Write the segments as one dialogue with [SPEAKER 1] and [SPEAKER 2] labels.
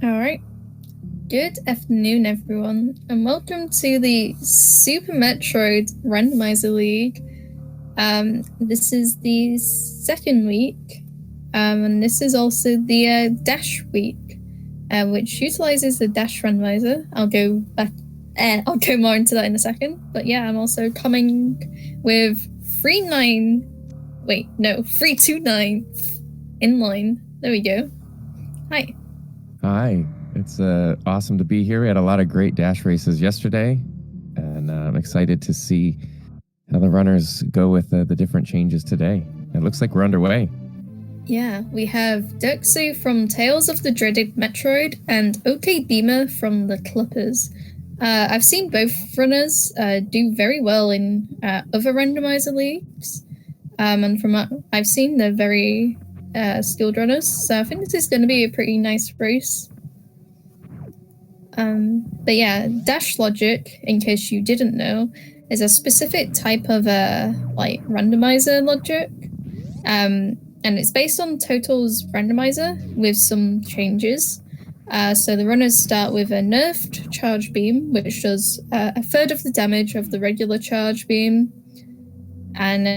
[SPEAKER 1] All right. Good afternoon, everyone, and welcome to the Super Metroid Randomizer League. This is the second week, and this is also the Dash week, which utilizes the Dash Randomizer. I'll go more into that in a second. But yeah, I'm also coming with 329 in line. There we go. Hi.
[SPEAKER 2] Hi. It's awesome to be here. We had a lot of great dash races yesterday, and I'm excited to see how the runners go with the different changes today. It looks like we're underway.
[SPEAKER 1] Yeah, we have Dirksu from Tales of the Dreaded Metroid and OK Beamer from the Clippers. I've seen both runners do very well in other randomizer leagues, and from what I've seen, they're very skilled runners, so I think this is going to be a pretty nice race. But yeah, dash logic, in case you didn't know, is a specific type of randomizer logic, and it's based on Total's randomizer with some changes. So the runners start with a nerfed charge beam, which does a third of the damage of the regular charge beam, and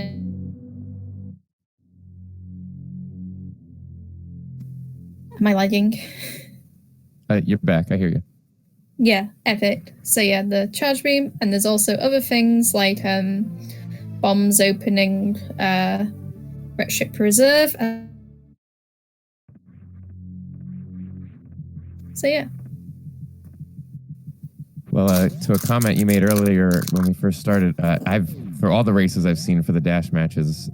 [SPEAKER 1] am I lagging?
[SPEAKER 2] You're back. I hear you.
[SPEAKER 1] Yeah, epic. So yeah, the charge beam, and there's also other things like bombs opening ship reserve. So yeah.
[SPEAKER 2] Well, to a comment you made earlier when we first started, for all the races I've seen for the dash matches,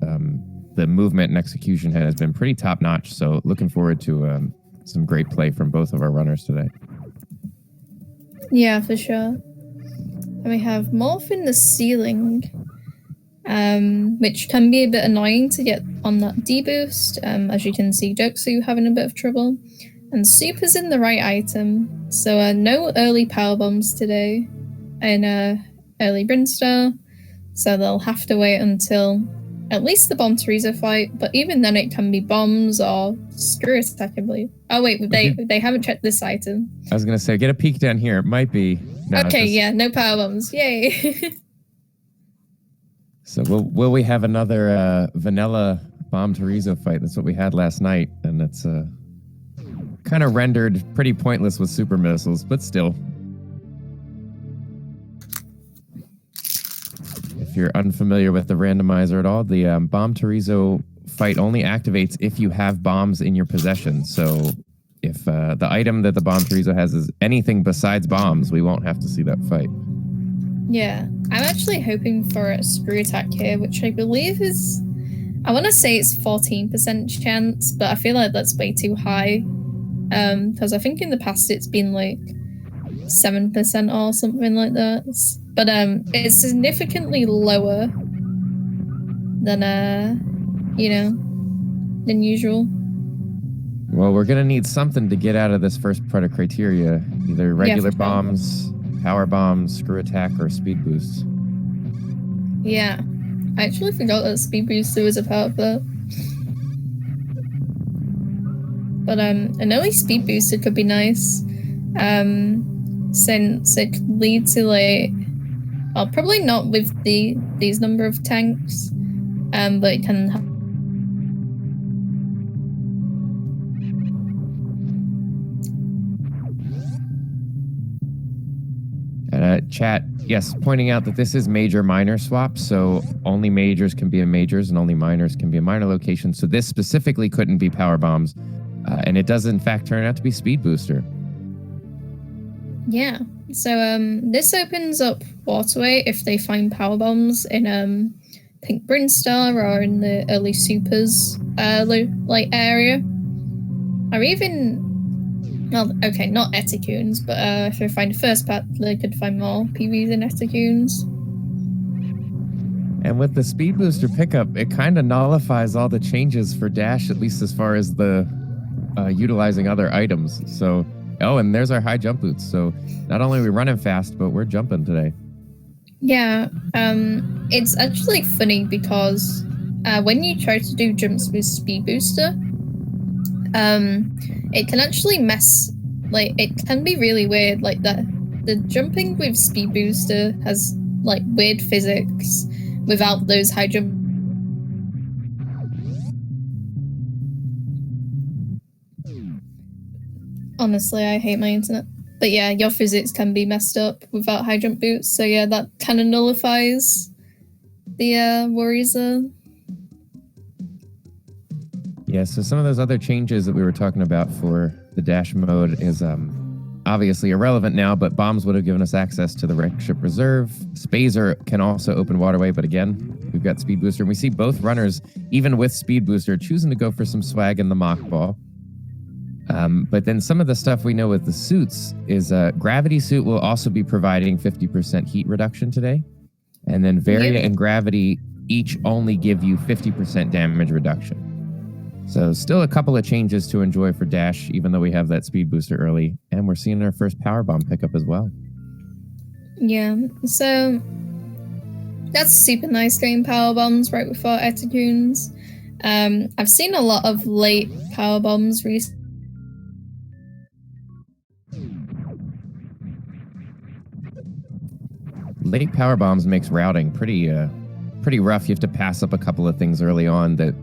[SPEAKER 2] the movement and execution has been pretty top notch. So looking forward to some great play from both of our runners today.
[SPEAKER 1] Yeah, for sure. And we have Morph in the ceiling, which can be a bit annoying to get on that D-boost. As you can see, Doksu having a bit of trouble. And Super's in the right item, so no early power bombs today in early Brinstar, so they'll have to wait until at least the Bomb Teresa fight, but even then it can be bombs or screw attack, I believe. Oh wait, they haven't checked this item.
[SPEAKER 2] I was going to say, get a peek down here. It might be.
[SPEAKER 1] No, okay, yeah, no power bombs. Yay.
[SPEAKER 2] So will we have another vanilla Bomb Teresa fight? That's what we had last night, and it's kind of rendered pretty pointless with super missiles, but still. If you're unfamiliar with the randomizer at all, the Bomb Teresa fight only activates if you have bombs in your possession. So if the item that the Bomb Teresa has is anything besides bombs, we won't have to see that fight.
[SPEAKER 1] Yeah, I'm actually hoping for a screw attack here, which I believe is, I want to say it's 14% chance, but I feel like that's way too high. Because I think in the past it's been like 7% or something like that. But it's significantly lower than than usual.
[SPEAKER 2] Well, we're gonna need something to get out of this first part of criteria. Either regular bombs, power bombs, screw attack, or speed boosts.
[SPEAKER 1] Yeah. I actually forgot that speed booster was a part of that. But an early speed booster could be nice, since it could lead to probably not with these number of tanks, but it can.
[SPEAKER 2] And chat, yes, pointing out that this is major-minor swap, so only majors can be in majors and only minors can be in minor locations. So this specifically couldn't be power bombs. And it does, in fact, turn out to be Speed Booster.
[SPEAKER 1] Yeah. So this opens up Waterway if they find power bombs in Pink Brinstar or in the early Supers area. Or even, well, okay, not Eticunes, but if they find a first pack, they could find more PVs in Eticunes.
[SPEAKER 2] And with the Speed Booster pickup, it kind of nullifies all the changes for Dash, at least as far as the utilizing other items. So, and there's our high jump boots. So not only are we running fast, but we're jumping today.
[SPEAKER 1] Yeah, it's actually funny because when you try to do jumps with Speed Booster, it can actually mess like it can be really weird. Like the jumping with speed booster has like weird physics without those high jump. Honestly, I hate my internet. But yeah, your physics can be messed up without high jump boots. So yeah, that kind of nullifies the worries there.
[SPEAKER 2] Yeah, so some of those other changes that we were talking about for the dash mode is obviously irrelevant now, but bombs would have given us access to the wreck ship reserve. Spazer can also open waterway, but again, we've got speed booster. And we see both runners, even with speed booster, choosing to go for some swag in the mock ball. But then some of the stuff we know with the suits is Gravity suit will also be providing 50% heat reduction today. And then Varia and Gravity each only give you 50% damage reduction. So still a couple of changes to enjoy for Dash, even though we have that speed booster early. And we're seeing our first power bomb pickup as well.
[SPEAKER 1] Yeah, so that's super nice getting power bombs right before Eticunes. I've seen a lot of late power bombs recently.
[SPEAKER 2] Late power bombs makes routing pretty rough. You have to pass up a couple of things early on that,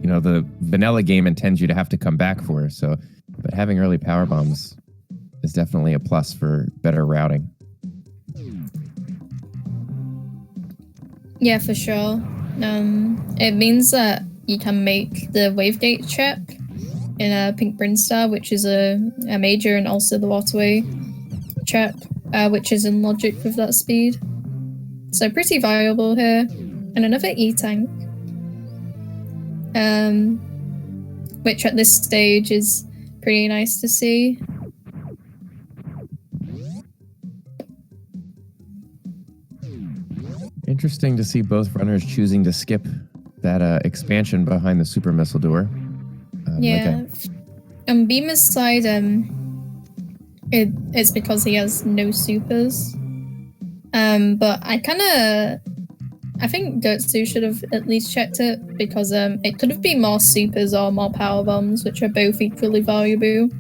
[SPEAKER 2] you know, the vanilla game intends you to have to come back for. So, but having early power bombs is definitely a plus for better routing.
[SPEAKER 1] Yeah, for sure. It means that you can make the wavegate check in a Pink Brinstar, which is a major, and also the waterway check, which is in logic with that speed. So pretty viable here. And another E-tank. Which at this stage is pretty nice to see.
[SPEAKER 2] Interesting to see both runners choosing to skip that expansion behind the super missile door.
[SPEAKER 1] Yeah. On Beamer's side, it's because he has no supers. But I think Gertzu should have at least checked it, because it could have been more supers or more power bombs, which are both equally valuable.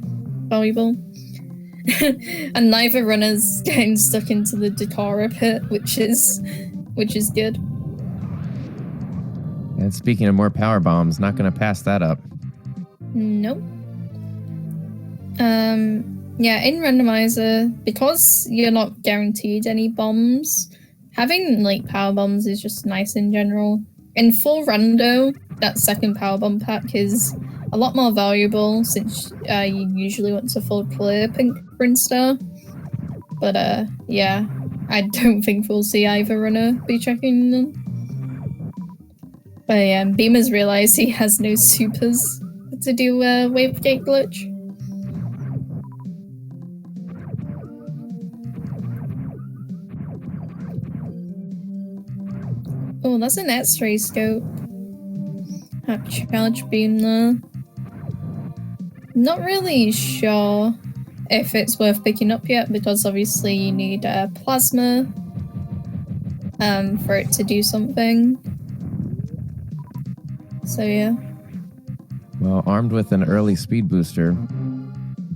[SPEAKER 1] And neither runner's getting stuck into the Dakara pit, which is good.
[SPEAKER 2] And speaking of more power bombs, not going to pass that up.
[SPEAKER 1] Nope. Yeah, in Randomizer, because you're not guaranteed any bombs, having like power bombs is just nice in general. In full Rando, that second power bomb pack is a lot more valuable, since you usually want to full clear Pink Brinstar. But yeah, I don't think we'll see either runner be checking them. But yeah, Beamer's realized he has no supers to do a wavegate glitch. Oh, that's an X-ray scope. Charge beam there. Not really sure if it's worth picking up yet, because obviously you need a plasma for it to do something. So yeah.
[SPEAKER 2] Well, armed with an early speed booster,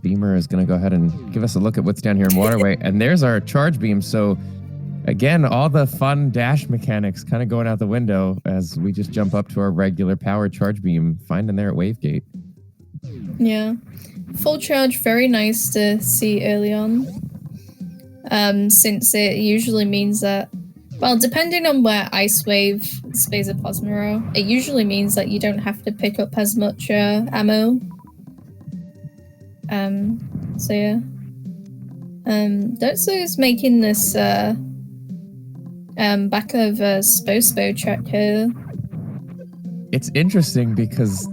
[SPEAKER 2] Beamer is going to go ahead and give us a look at what's down here in Waterway. And there's our charge beam. So again, all the fun dash mechanics kind of going out the window as we just jump up to our regular power charge beam, finding there at Wavegate.
[SPEAKER 1] Yeah. Full charge, very nice to see early on. Since it usually means that, well, depending on where Ice Wave Spacer Plasma are, it usually means that you don't have to pick up as much ammo. So yeah. Dotso is making this back of Spospo check here.
[SPEAKER 2] It's interesting because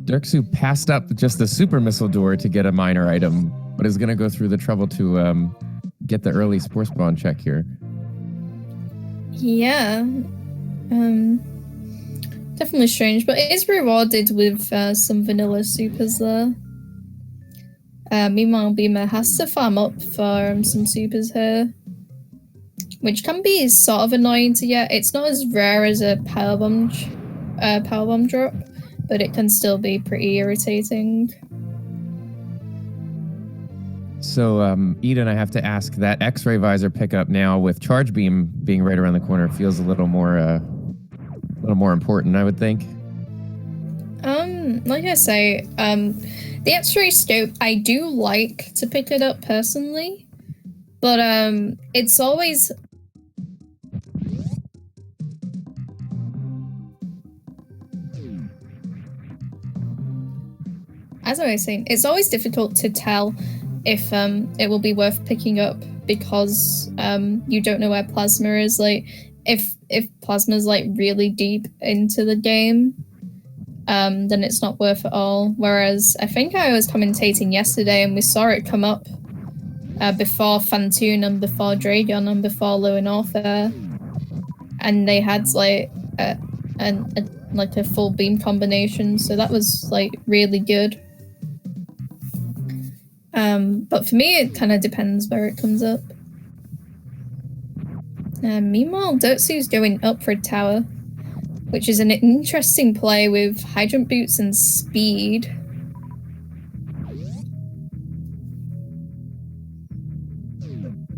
[SPEAKER 2] Dirksu passed up just the super missile door to get a minor item, but is going to go through the trouble to get the early spore spawn check here.
[SPEAKER 1] Yeah. Definitely strange, but it is rewarded with some vanilla supers there. Meanwhile, Beamer has to farm up for some supers here, which can be sort of annoying to get. It's not as rare as a power bomb drop, but it can still be pretty irritating.
[SPEAKER 2] So, Eden, I have to ask, that X-ray visor pickup now with charge beam being right around the corner feels a little more important, I would think.
[SPEAKER 1] Like I say, the X-ray scope, I do like to pick it up personally, but it's always as I was saying, it's always difficult to tell if it will be worth picking up because you don't know where plasma is. Like if plasma's like really deep into the game, then it's not worth it all. Whereas I think I was commentating yesterday and we saw it come up before Fantoon and before Dragon and before Low and Orfair, and they had like a full beam combination, so that was like really good. But for me, it kind of depends where it comes up. Meanwhile, Dirtsu's going up for a tower, which is an interesting play with hydrant boots and speed.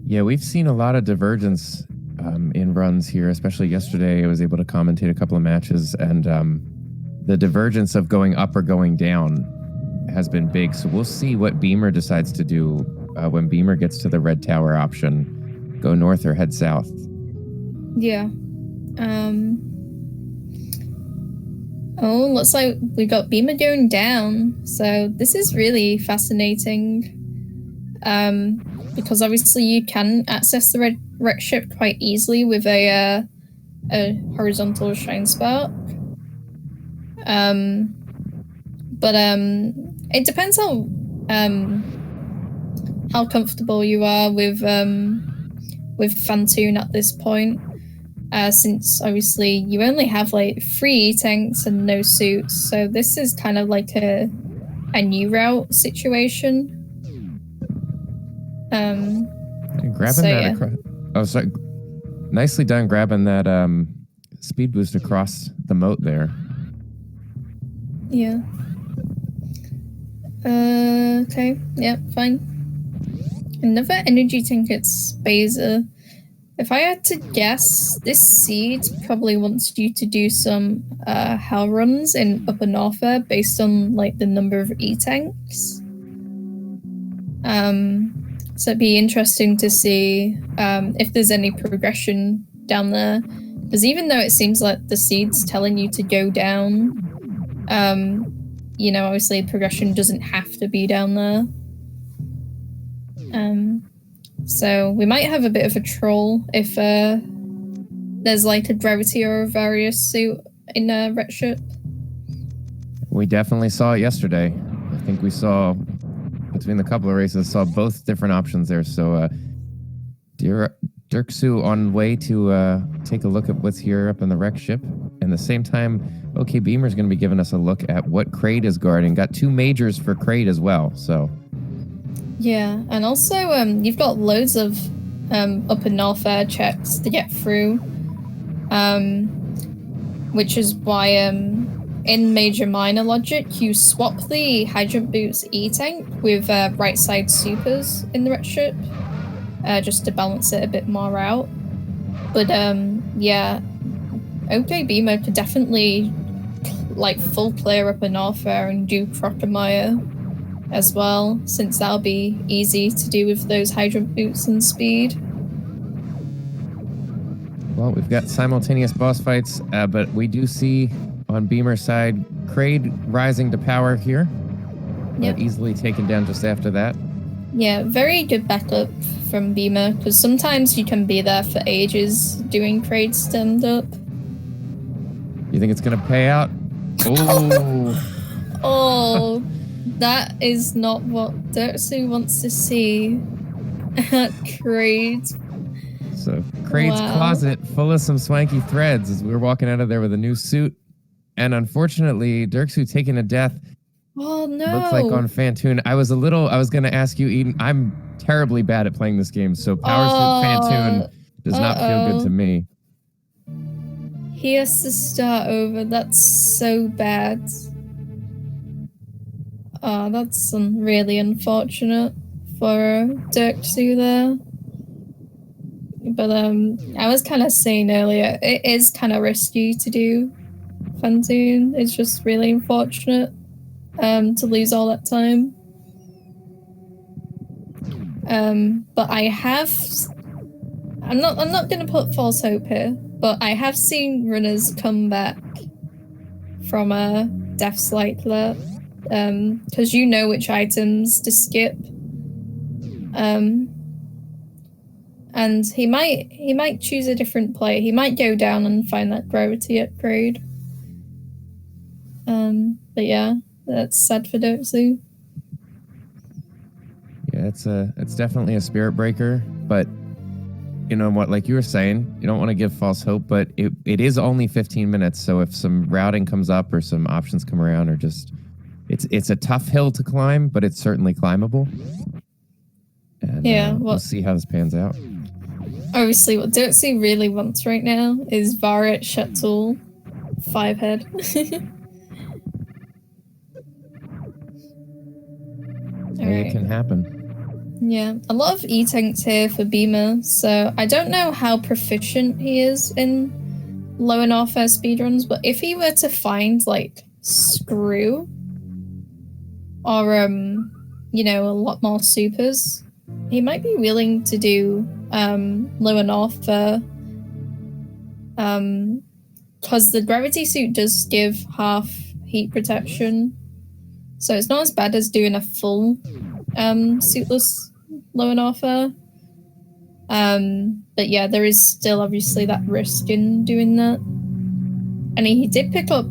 [SPEAKER 2] Yeah, we've seen a lot of divergence in runs here, especially yesterday. I was able to commentate a couple of matches, and the divergence of going up or going down has been big. So we'll see what Beamer decides to do when Beamer gets to the red tower option. Go north or head south.
[SPEAKER 1] Yeah. Oh, looks like we got Beamer going down. So this is really fascinating. Because obviously you can access the red ship quite easily with a horizontal shine spark. But it depends how comfortable you are with Fantoon at this point. Since obviously you only have like 3 tanks and no suits, so this is kind of like a new route situation.
[SPEAKER 2] Grabbing that across. Oh, sorry. Nicely done grabbing that speed boost across the moat there.
[SPEAKER 1] Yeah. Okay. Yeah, fine. Another energy tank at Spazer. If I had to guess, this seed probably wants you to do some hell runs in Upper Norfair based on like the number of E-tanks. So it'd be interesting to see if there's any progression down there. Because even though it seems like the seed's telling you to go down, you know, obviously progression doesn't have to be down there. So we might have a bit of a troll if there's like a gravity or a various suit in a red ship.
[SPEAKER 2] We definitely saw it yesterday. I think we saw, between the couple of races, saw both different options there. So Dirksu on way to take a look at what's here up in the wreck ship. And the same time, OK Beamer's going to be giving us a look at what Kraid is guarding. Got 2 majors for Kraid as well, so...
[SPEAKER 1] Yeah, and also you've got loads of Upper Norfair checks to get through, which is why in Major Minor logic you swap the Hydrant Boots E-Tank with right side supers in the red ship, just to balance it a bit more out. But yeah, OK Beamer could definitely like full clear Upper Norfair and do Crocomire as well, since that'll be easy to do with those hydrant boots and speed.
[SPEAKER 2] Well, we've got simultaneous boss fights, but we do see on Beamer's side Kraid rising to power here. Yep. Easily taken down just after that.
[SPEAKER 1] Yeah, very good backup from Beamer, because sometimes you can be there for ages doing Kraid stand up.
[SPEAKER 2] You think it's gonna pay out? Oh.
[SPEAKER 1] Oh. That is not what Dirtsu wants to see at Kraid.
[SPEAKER 2] So Kraid's closet full of some swanky threads as we were walking out of there with a new suit. And unfortunately, Dirtsu taking a death.
[SPEAKER 1] Oh no.
[SPEAKER 2] Looks like on Fantoon. I was going to ask you, Eden, I'm terribly bad at playing this game, so Power Suit Fantoon does not feel good to me.
[SPEAKER 1] He has to start over. That's so bad. Oh, that's really unfortunate for Dirksu there. But I was kind of saying earlier, it is kind of risky to do Fantoon. It's just really unfortunate to lose all that time. But I'm not gonna put false hope here, but I have seen runners come back from deaths like that. Because you know which items to skip. And he might choose a different play. He might go down and find that gravity upgrade. But yeah, that's sad for Dirksu.
[SPEAKER 2] Yeah, it's definitely a spirit breaker, but you know what, like you were saying, you don't want to give false hope, but it is only 15 minutes, so if some routing comes up or some options come around, or just it's a tough hill to climb, but it's certainly climbable. And
[SPEAKER 1] yeah,
[SPEAKER 2] we'll see how this pans out.
[SPEAKER 1] Obviously, what Dirksu really wants right now is Varret Shatul 5-head.
[SPEAKER 2] It can happen.
[SPEAKER 1] Yeah, a lot of E-tanks here for Beamer, so I don't know how proficient he is in low and off air speedruns, but if he were to find, like, Screw, or, you know, a lot more supers, he might be willing to do low and off because the gravity suit does give half heat protection, so it's not as bad as doing a full suitless low and off air. But yeah, there is still obviously that risk in doing that. And he did pick up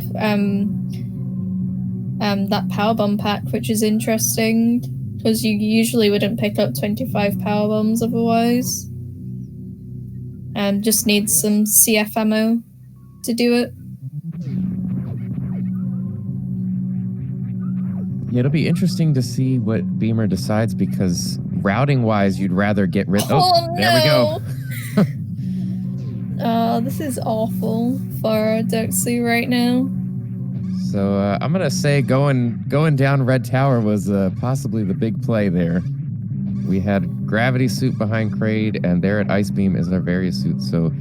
[SPEAKER 1] that power bomb pack, which is interesting because you usually wouldn't pick up 25 power bombs otherwise. Just needs some CF ammo to do it.
[SPEAKER 2] Yeah, it'll be interesting to see what Beamer decides, because routing wise, you'd rather get rid.
[SPEAKER 1] Oh,
[SPEAKER 2] there we go.
[SPEAKER 1] This is awful for Dirksu right now.
[SPEAKER 2] So I'm gonna say going down Red Tower was possibly the big play there. We had Gravity Suit behind Kraid, and there at Ice Beam is our various suit. So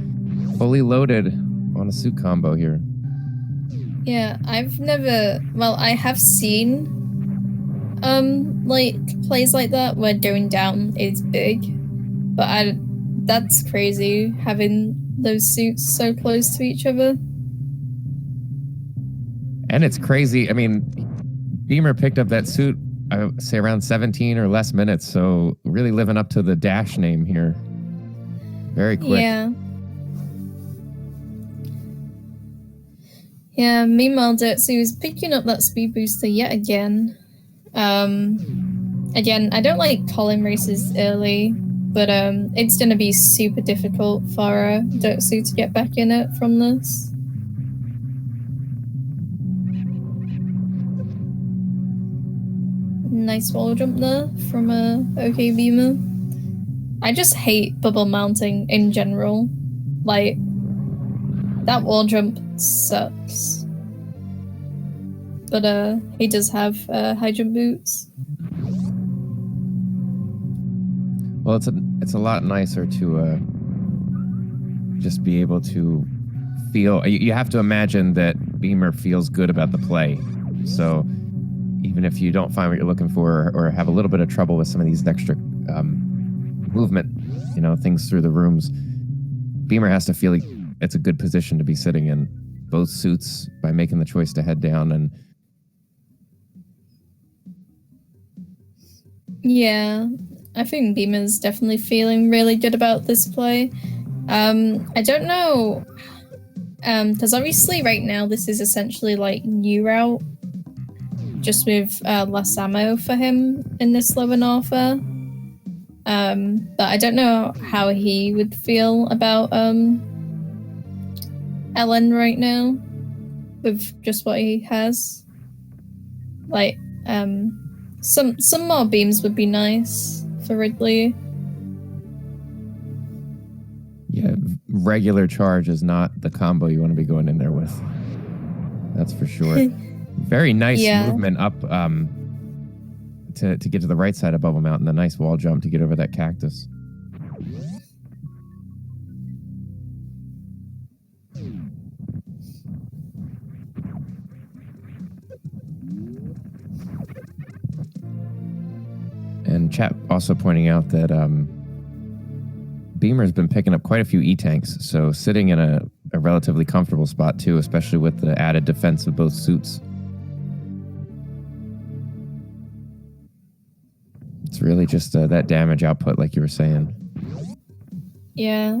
[SPEAKER 2] fully loaded on a suit combo here.
[SPEAKER 1] Yeah, I have seen like plays like that where going down is big, but that's crazy having those suits so close to each other.
[SPEAKER 2] And it's crazy. I mean, Beamer picked up that suit, I would say around 17 or less minutes. So really living up to the Dash name here. Very quick.
[SPEAKER 1] Yeah. Yeah, meanwhile, Dirksu is picking up that speed booster yet again. Again, I don't like calling races early, but it's going to be super difficult for Dirksu to get back in it from this. Nice wall jump there from OK Beamer. I just hate bubble mounting in general. Like, that wall jump sucks. But he does have high jump boots.
[SPEAKER 2] Well, it's a lot nicer to just be able to feel. You have to imagine that Beamer feels good about the play. So even if you don't find what you're looking for, or have a little bit of trouble with some of these extra movement, you know, things through the rooms, Beamer has to feel like it's a good position to be sitting in both suits by making the choice to head down. And
[SPEAKER 1] yeah, I think Beamer's definitely feeling really good about this play. I don't know, because obviously right now this is essentially like new route, just with less ammo for him in this low and offer. But I don't know how he would feel about Ellen right now with just what he has. Like, some more beams would be nice for Ridley.
[SPEAKER 2] yeah, regular charge is not the combo you want to be going in there with. That's for sure. Very nice movement up to get to the right side of Bubble Mountain. A nice wall jump to get over that cactus. And chat also pointing out that Beamer's been picking up quite a few E-tanks, so sitting in a relatively comfortable spot too, especially with the added defense of both suits. It's really just that damage output, like you were saying.
[SPEAKER 1] Yeah.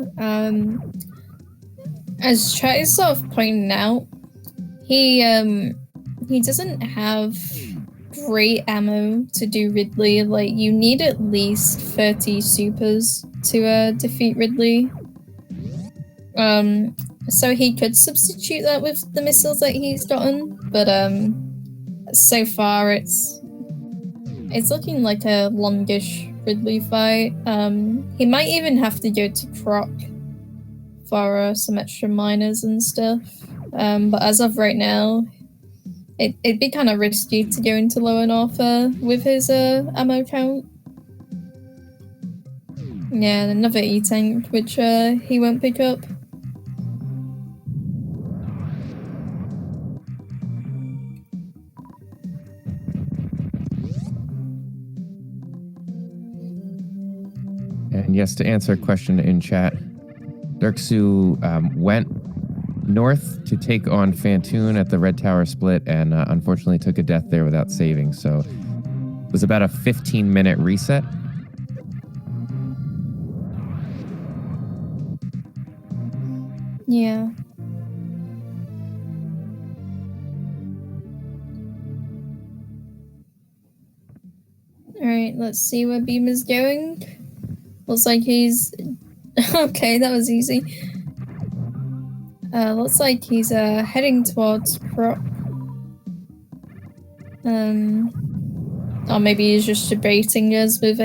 [SPEAKER 1] As chat is sort of pointing out, he doesn't have great ammo to do Ridley. Like, you need at least 30 supers to defeat Ridley. So he could substitute that with the missiles that he's gotten, but so far it's looking like a longish Ridley fight. He might even have to go to Croc for some extra miners and stuff. But as of right now, it'd be kind of risky to go into Lower North with his ammo count. Yeah, and another E-tank, which he won't pick up.
[SPEAKER 2] And yes, to answer a question in chat, Dirksu went north to take on Fantoon at the Red Tower split and unfortunately took a death there without saving. So it was about a 15-minute reset.
[SPEAKER 1] Yeah. Alright, let's see where Beamer's going. Looks like he's... Okay, that was easy. Looks like he's heading towards Croc. Or maybe he's just debating us with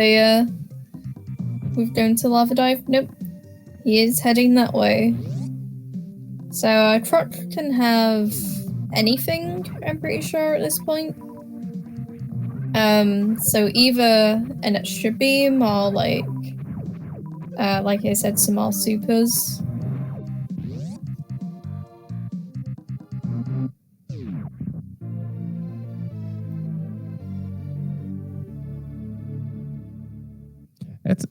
[SPEAKER 1] with going to Lava Dive. Nope. He is heading that way. So Croc can have anything, I'm pretty sure, at this point. So either an extra beam or like I said, some more supers.
[SPEAKER 2] It's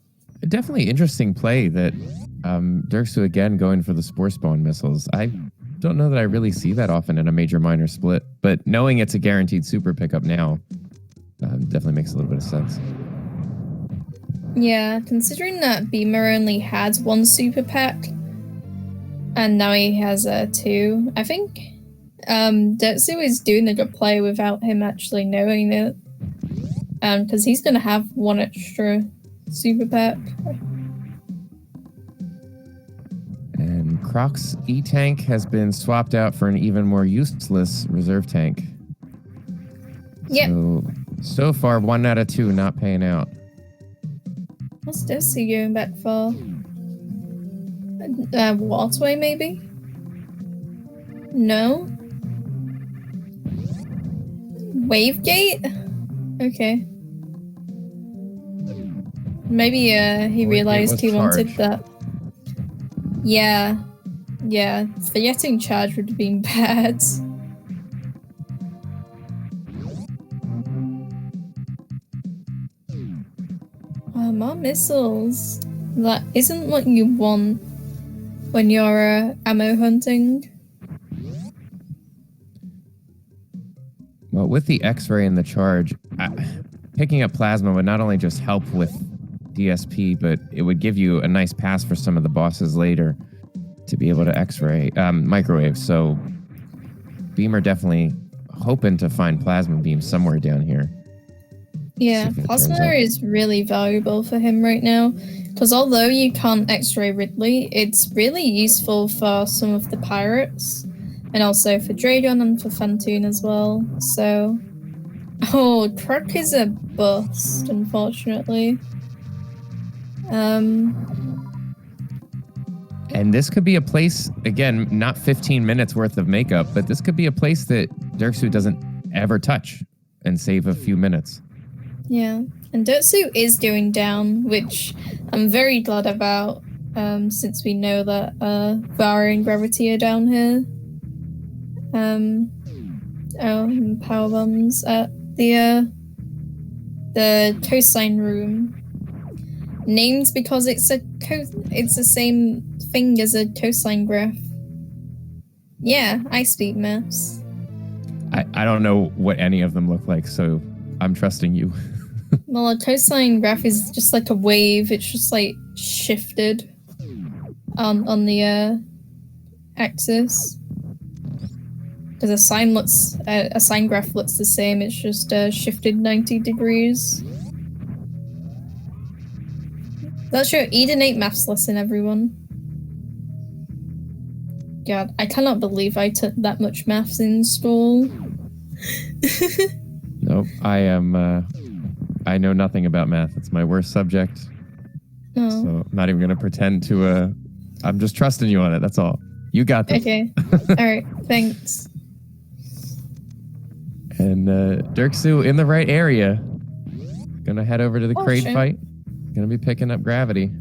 [SPEAKER 2] definitely interesting play that Dirksu again going for the Spore Spawn missiles. I don't know that I really see that often in a major minor split, but knowing it's a guaranteed super pickup now definitely makes a little bit of sense.
[SPEAKER 1] Yeah, considering that Beamer only had one super pack, and now he has two, I think Dirksu is doing a good play without him actually knowing it. Because he's going to have one extra super pack.
[SPEAKER 2] And Croc's E-tank has been swapped out for an even more useless reserve tank.
[SPEAKER 1] Yep.
[SPEAKER 2] So far, 1 out of 2 not paying out.
[SPEAKER 1] What's Dirksu going back for? Waterway, maybe? No? Wavegate? Okay. Maybe he realized he wanted that. Yeah. Yeah. Forgetting charge would have been bad. More missiles. That isn't what you want when you're ammo hunting.
[SPEAKER 2] Well, with the X-ray and the charge, picking up plasma would not only just help with DSP, but it would give you a nice pass for some of the bosses later to be able to X-ray microwave. So Beamer definitely hoping to find plasma beams somewhere down here.
[SPEAKER 1] Yeah, plasma is really valuable for him right now, because although you can't X-ray Ridley, it's really useful for some of the pirates, and also for Dragon and for Fantoon as well. So, oh, Croc is a bust, unfortunately.
[SPEAKER 2] And this could be a place, again, not 15 minutes worth of makeup, but this could be a place that Dirksu doesn't ever touch and save a few minutes.
[SPEAKER 1] Yeah, and Dotsu is doing down, which I'm very glad about, since we know that Vara and Gravity are down here. And power bombs at the cosine room. Named because it's the same thing as a cosine graph. Yeah, I speak maths.
[SPEAKER 2] I don't know what any of them look like, so I'm trusting you.
[SPEAKER 1] Well, a cosine graph is just like a wave. It's just like shifted on the axis. Because a sine graph looks the same. It's just shifted 90 degrees. That's your Eden 8 maths lesson, everyone. God, I cannot believe I took that much maths in school.
[SPEAKER 2] Nope, I know nothing about math. It's my worst subject.
[SPEAKER 1] Oh.
[SPEAKER 2] So I'm not even going to pretend to, I'm just trusting you on it. That's all. You got this.
[SPEAKER 1] Okay. All right. Thanks.
[SPEAKER 2] And Dirksu in the right area. Gonna head over to the crate fight. Gonna be picking up Gravity.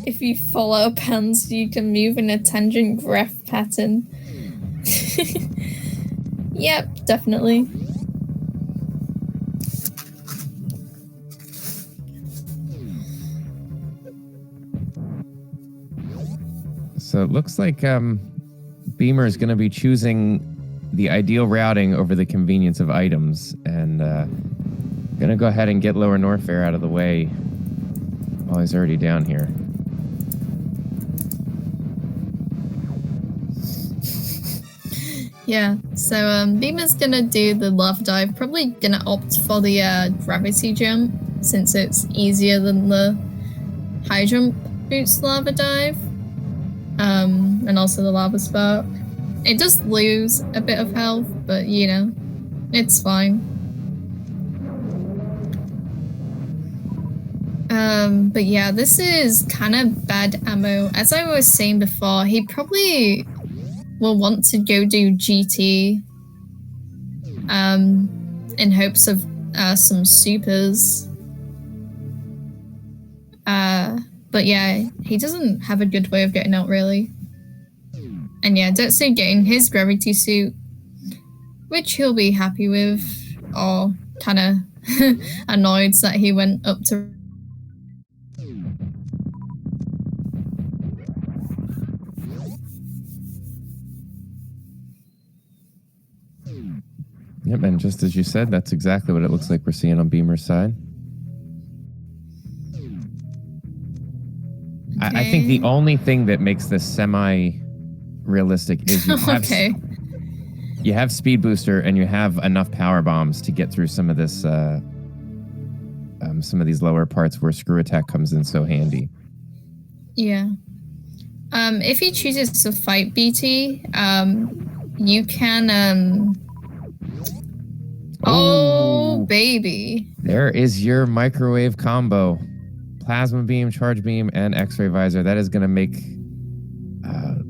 [SPEAKER 1] If you follow pans, you can move in a tangent graph pattern. Yep, definitely.
[SPEAKER 2] So it looks like Beamer is going to be choosing the ideal routing over the convenience of items, and going to go ahead and get Lower Norfair out of the way while he's already down here.
[SPEAKER 1] Yeah, so Beamer's gonna do the lava dive, probably gonna opt for the gravity jump, since it's easier than the high jump boots lava dive, and also the lava spark. It does lose a bit of health, but you know, it's fine. But yeah, this is kind of bad ammo. As I was saying before, he probably will want to go do GT in hopes of some supers. But yeah, he doesn't have a good way of getting out, really. And yeah, Dotsu getting his gravity suit, which he'll be happy with, or kind of annoyed that he went up to.
[SPEAKER 2] Yep, and just as you said, that's exactly what it looks like we're seeing on Beamer's side. Okay. I think the only thing that makes this semi-realistic is you have, you have Speed Booster and you have enough power bombs to get through some of this, some of these lower parts where Screw Attack comes in so handy.
[SPEAKER 1] Yeah. If he chooses to fight BT, you can oh, baby.
[SPEAKER 2] There is your microwave combo. Plasma Beam, Charge Beam, and X-Ray Visor. That is going to make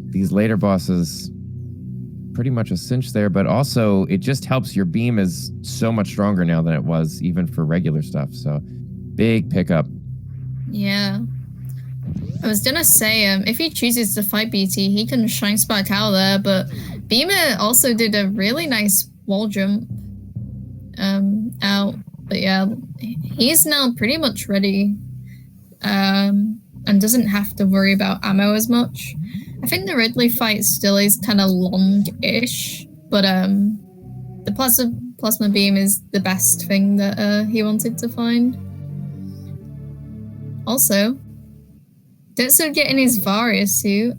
[SPEAKER 2] these later bosses pretty much a cinch there, but also it just helps your beam is so much stronger now than it was even for regular stuff. So big pickup.
[SPEAKER 1] Yeah. I was going to say, if he chooses to fight BT, he can Shine Spark out there, but Beamer also did a really nice wall jump out. But yeah, he's now pretty much ready. And doesn't have to worry about ammo as much. I think the Ridley fight still is kind of long-ish, but the plasma beam is the best thing that he wanted to find. Also, Dotsu getting his Varia suit,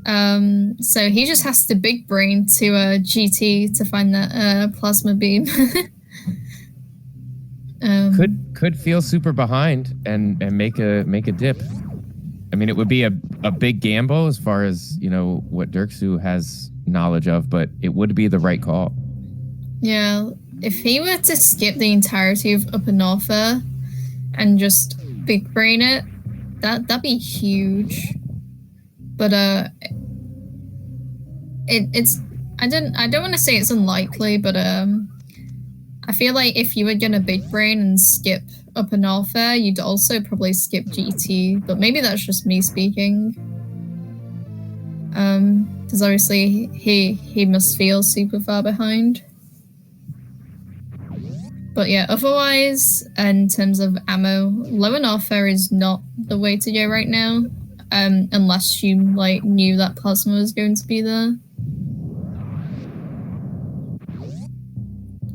[SPEAKER 1] so he just has to big brain to GT to find that plasma beam.
[SPEAKER 2] Could feel super behind and make a dip. I mean, it would be a big gamble as far as, you know, what Dirksu has knowledge of, but it would be the right call.
[SPEAKER 1] Yeah, if he were to skip the entirety of Upper Norfair and just big brain it, that'd be huge. But it's I don't want to say it's unlikely, but I feel like if you were gonna big brain and skip Upper North Air, you'd also probably skip GT, but maybe that's just me speaking. Because obviously he must feel super far behind. But yeah, otherwise, in terms of ammo, Lower North Air is not the way to go right now, unless you like knew that plasma was going to be there.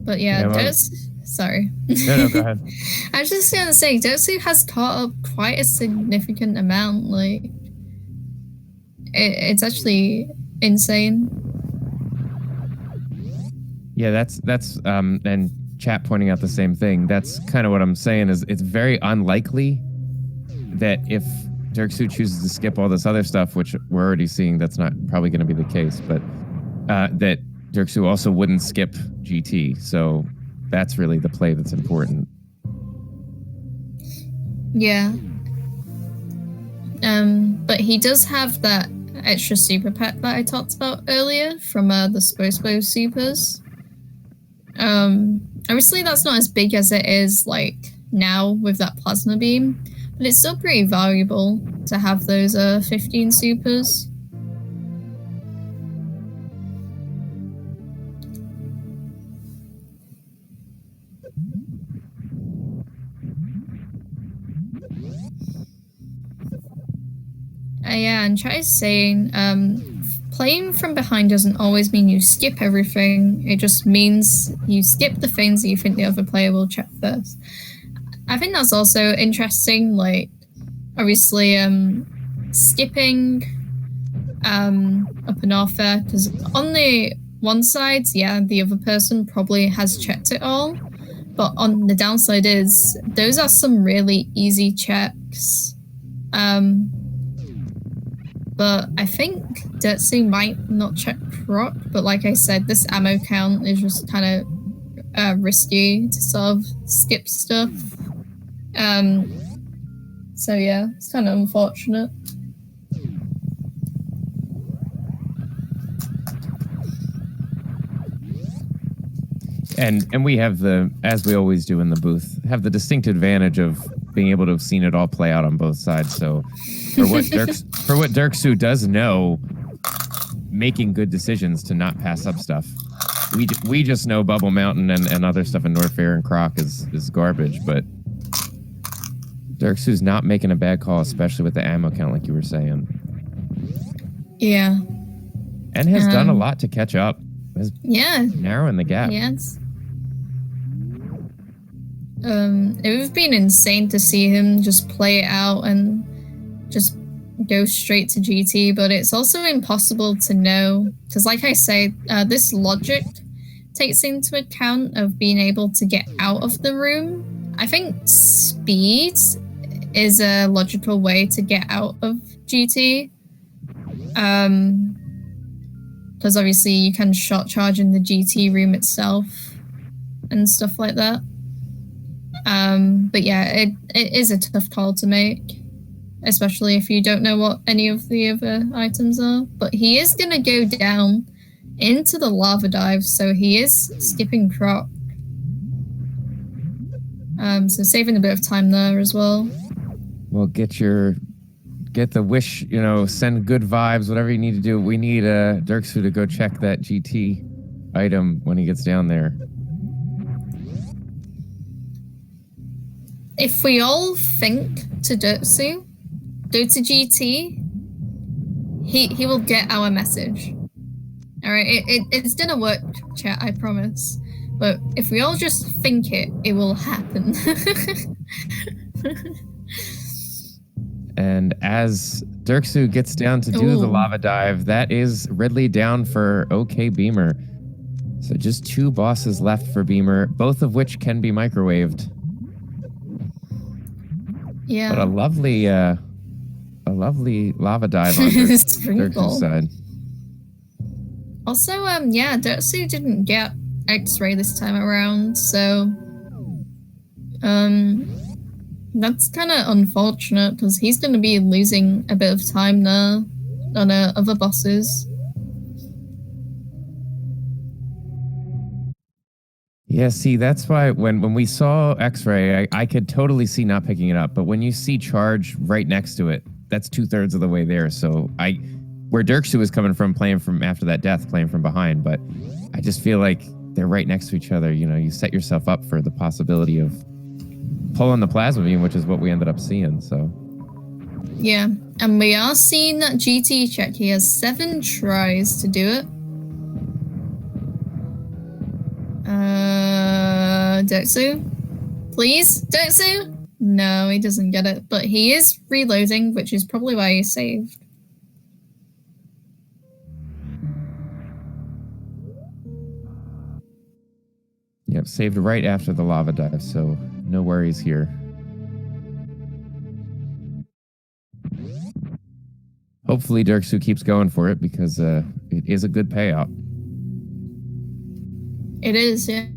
[SPEAKER 1] But yeah, sorry.
[SPEAKER 2] No, go ahead.
[SPEAKER 1] I was just gonna say, Dotsu has caught up quite a significant amount. Like, it's actually insane.
[SPEAKER 2] Yeah, that's and chat pointing out the same thing. That's kind of what I'm saying. Is it's very unlikely that if Dirksu chooses to skip all this other stuff, which we're already seeing, that's not probably going to be the case, but that Dirksu also wouldn't skip GT. So that's really the play that's important.
[SPEAKER 1] Yeah. But he does have that extra super pack that I talked about earlier from the Spo supers. Obviously that's not as big as it is like now with that plasma beam, but it's still pretty valuable to have those 15 supers. Yeah, and Chai is saying, playing from behind doesn't always mean you skip everything. It just means you skip the things that you think the other player will check first. I think that's also interesting. Like, obviously, skipping Upper North Air, because on the one side, yeah, the other person probably has checked it all. But on the downside is, those are some really easy checks. But I think Dirtsu might not check proc, but like I said, this ammo count is just kind of risky to sort of skip stuff. So yeah, it's kind of unfortunate.
[SPEAKER 2] And we have as we always do in the booth, have the distinct advantage of being able to have seen it all play out on both sides. So for what Dirksu does know, making good decisions to not pass up stuff. We just know Bubble Mountain and other stuff in North Fair and Croc is garbage, but Dirksu's not making a bad call, especially with the ammo count, like you were saying.
[SPEAKER 1] Yeah.
[SPEAKER 2] And has done a lot to catch up.
[SPEAKER 1] Yeah.
[SPEAKER 2] Narrowing the gap.
[SPEAKER 1] Yes. It would have been insane to see him just play it out and just go straight to GT, but it's also impossible to know, because like I say, this logic takes into account of being able to get out of the room. I think speed is a logical way to get out of GT. Because obviously you can shot charge in the GT room itself and stuff like that. But yeah, it is a tough call to make, especially if you don't know what any of the other items are. But he is going to go down into the lava dive, so he is skipping Croc. So saving a bit of time there as well.
[SPEAKER 2] Well, get the wish, send good vibes, whatever you need to do. We need Dirksu to go check that GT item when he gets down there.
[SPEAKER 1] If we all think to Dirksu, go to GT, he will get our message. All right, it's gonna work, chat, I promise. But if we all just think it, it will happen.
[SPEAKER 2] And as Dirksu gets down to do the lava dive, that is Ridley down for OK Beamer. So just 2 bosses left for Beamer, both of which can be microwaved.
[SPEAKER 1] Yeah.
[SPEAKER 2] But a lovely lava dive on Dirksu's side.
[SPEAKER 1] Also, yeah, Dirksu didn't get X-ray this time around, so that's kind of unfortunate because he's going to be losing a bit of time there on other bosses.
[SPEAKER 2] Yeah, see, that's why when we saw X-ray, I could totally see not picking it up. But when you see charge right next to it, that's 2/3 of the way there. So where Dirksu was coming from, playing from after that death, playing from behind. But I just feel like they're right next to each other. You know, you set yourself up for the possibility of pulling the plasma beam, which is what we ended up seeing. So
[SPEAKER 1] yeah, and we are seeing that GT check. He has 7 tries to do it. Dirksu? Please? Dirksu? No, he doesn't get it, but he is reloading, which is probably why he saved.
[SPEAKER 2] Yep, saved right after the lava dive, so no worries here. Hopefully Dirksu keeps going for it because it is a good payout.
[SPEAKER 1] It is, yeah.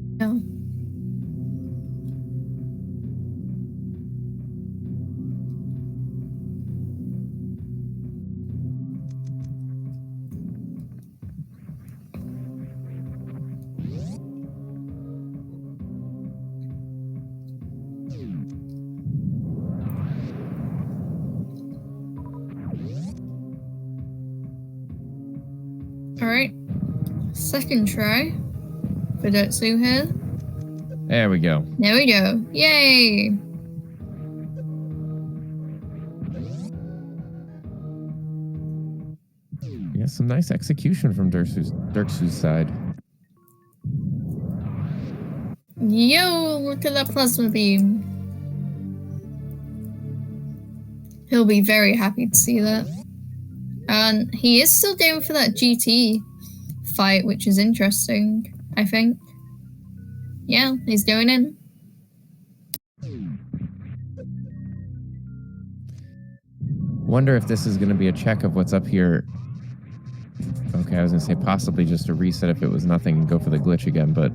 [SPEAKER 1] Alright. Second try for Dirksu here.
[SPEAKER 2] There we go.
[SPEAKER 1] There we go. Yay!
[SPEAKER 2] Yeah, some nice execution from Dirksu's side.
[SPEAKER 1] Yo, look at that plasma beam. He'll be very happy to see that. And he is still going for that GT fight, which is interesting, I think. Yeah, he's going in.
[SPEAKER 2] Wonder if this is going to be a check of what's up here. Okay, I was going to say possibly just a reset if it was nothing and go for the glitch again, but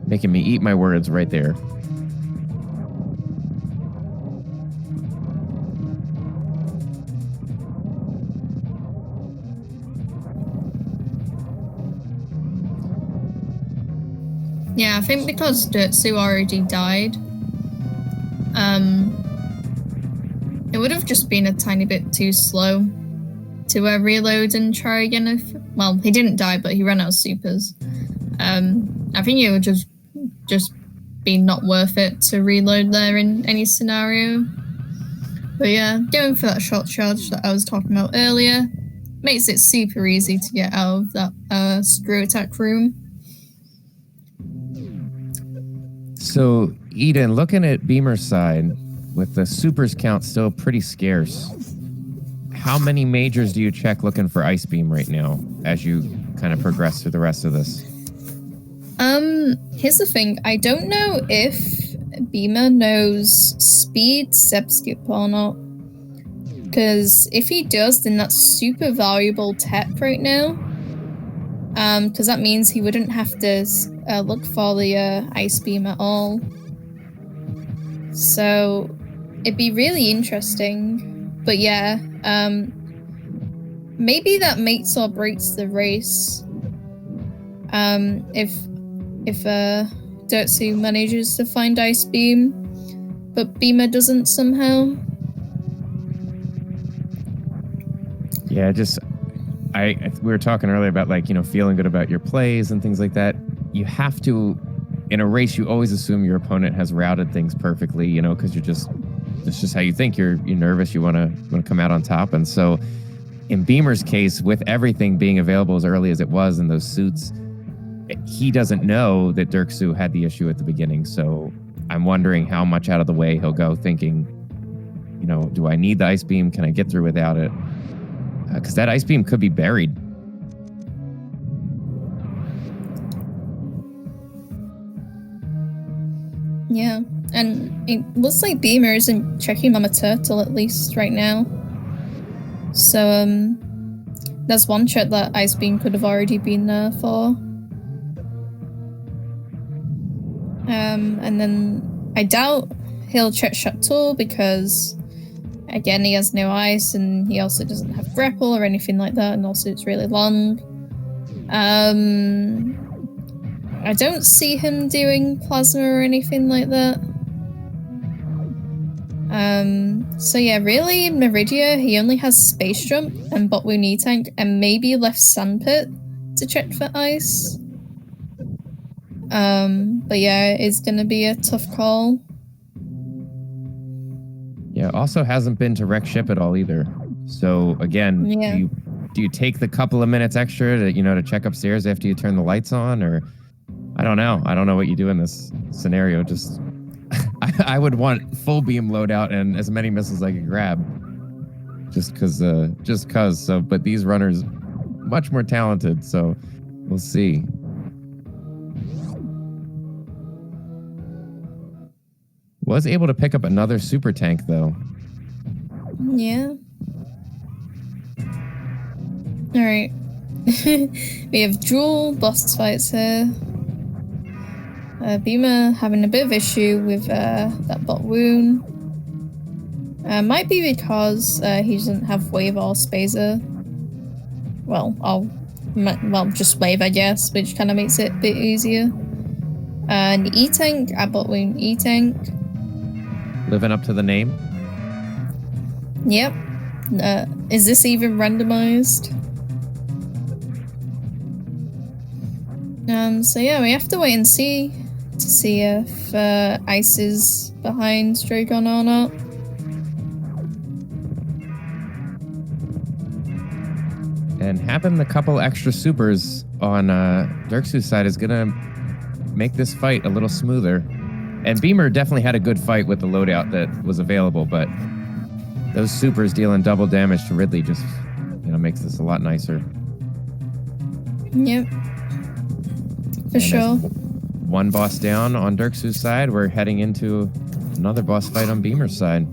[SPEAKER 2] making me eat my words right there.
[SPEAKER 1] Yeah, I think because Dirksu already died, it would have just been a tiny bit too slow to reload and try again if... Well, he didn't die, but he ran out of supers. I think it would just be not worth it to reload there in any scenario. But yeah, going for that short charge that I was talking about earlier makes it super easy to get out of that screw attack room.
[SPEAKER 2] So, Eden, looking at Beamer's side, with the supers count still pretty scarce, how many majors do you check looking for Ice Beam right now as you kind of progress through the rest of this?
[SPEAKER 1] Here's the thing. I don't know if Beamer knows speed step skip or not. Because if he does, then that's super valuable tech right now. Because that means he wouldn't have to look for the Ice Beam at all. So it'd be really interesting. But yeah, maybe that makes or breaks the race. If Dirksu manages to find Ice Beam, but Beamer doesn't somehow.
[SPEAKER 2] Yeah, we were talking earlier about, like, you know, feeling good about your plays and things like that. You have to, in a race, you always assume your opponent has routed things perfectly, you know, because it's just how you think. You're nervous. You want to come out on top. And so in Beamer's case, with everything being available as early as it was in those suits, he doesn't know that Dirksu had the issue at the beginning. So I'm wondering how much out of the way he'll go thinking, you know, do I need the Ice Beam? Can I get through without it? Because that Ice Beam could be buried.
[SPEAKER 1] Yeah, and it looks like Beamer isn't checking Mama Turtle at least right now. So there's one check that Ice Beam could have already been there for. And then I doubt he'll check Chateau because, again, he has no ice and he also doesn't have grapple or anything like that, and also it's really long. I don't see him doing plasma or anything like that. So yeah, really, Meridia, he only has Space Jump and Botwoon E-Tank and maybe left Sandpit to check for ice. But yeah, it's gonna be a tough call.
[SPEAKER 2] Yeah, also hasn't been to wreck ship at all either. So again,
[SPEAKER 1] Yeah.
[SPEAKER 2] do you take the couple of minutes extra to, to check upstairs after you turn the lights on, or I don't know. I don't know what you do in this scenario. Just I would want full beam loadout and as many missiles as I could grab. Just cause. So, but these runners much more talented, so we'll see. Was able to pick up another super tank though.
[SPEAKER 1] Yeah. Alright. We have dual boss fights here. Beamer having a bit of issue with that bot wound. Might be because he doesn't have wave or spazer. Well, just wave, I guess, which kind of makes it a bit easier. And E-Tank, bot wound E-Tank.
[SPEAKER 2] Living up to the name.
[SPEAKER 1] Yep. Is this even randomized? So yeah, we have to wait and see to see if Ice is behind Dragon or not.
[SPEAKER 2] And having a couple extra supers on Dirksu's side is gonna make this fight a little smoother. And Beamer definitely had a good fight with the loadout that was available, but those supers dealing double damage to Ridley just, makes this a lot nicer.
[SPEAKER 1] Yep. For sure.
[SPEAKER 2] One boss down on Dirksu's side. We're heading into another boss fight on Beamer's side.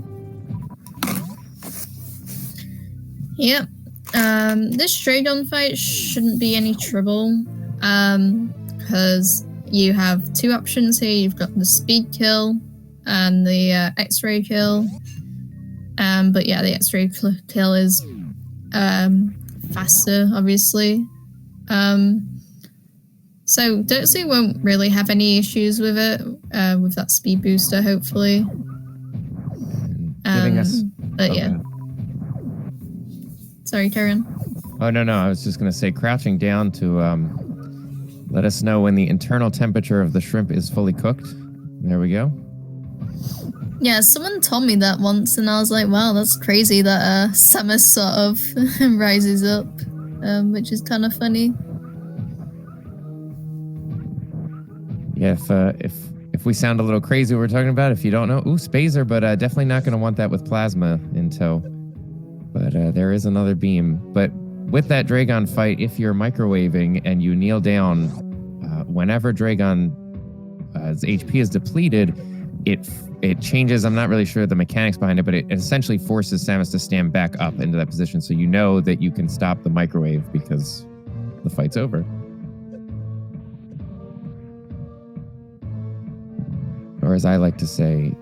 [SPEAKER 1] Yep. This Dragon fight shouldn't be any trouble. Because you have two options here. You've got the speed kill and the X-ray kill. But yeah, the X-ray kill is faster, obviously. So Dirksu won't really have any issues with it, with that speed booster, hopefully.
[SPEAKER 2] Giving us...
[SPEAKER 1] But yeah. Sorry, Karen.
[SPEAKER 2] Oh, no. I was just going to say crouching down to let us know when the internal temperature of the shrimp is fully cooked. There we go.
[SPEAKER 1] Yeah, someone told me that once, and I was like, wow, that's crazy that Samus sort of rises up, which is kind of funny.
[SPEAKER 2] Yeah, if we sound a little crazy, we're talking about, if you don't know, Spazer, but definitely not going to want that with plasma in tow. But there is another beam. But with that Dragon fight, if you're microwaving and you kneel down, whenever Dragon's HP is depleted, it changes. I'm not really sure the mechanics behind it, but it essentially forces Samus to stand back up into that position, so you know that you can stop the microwave because the fight's over. Or as I like to say,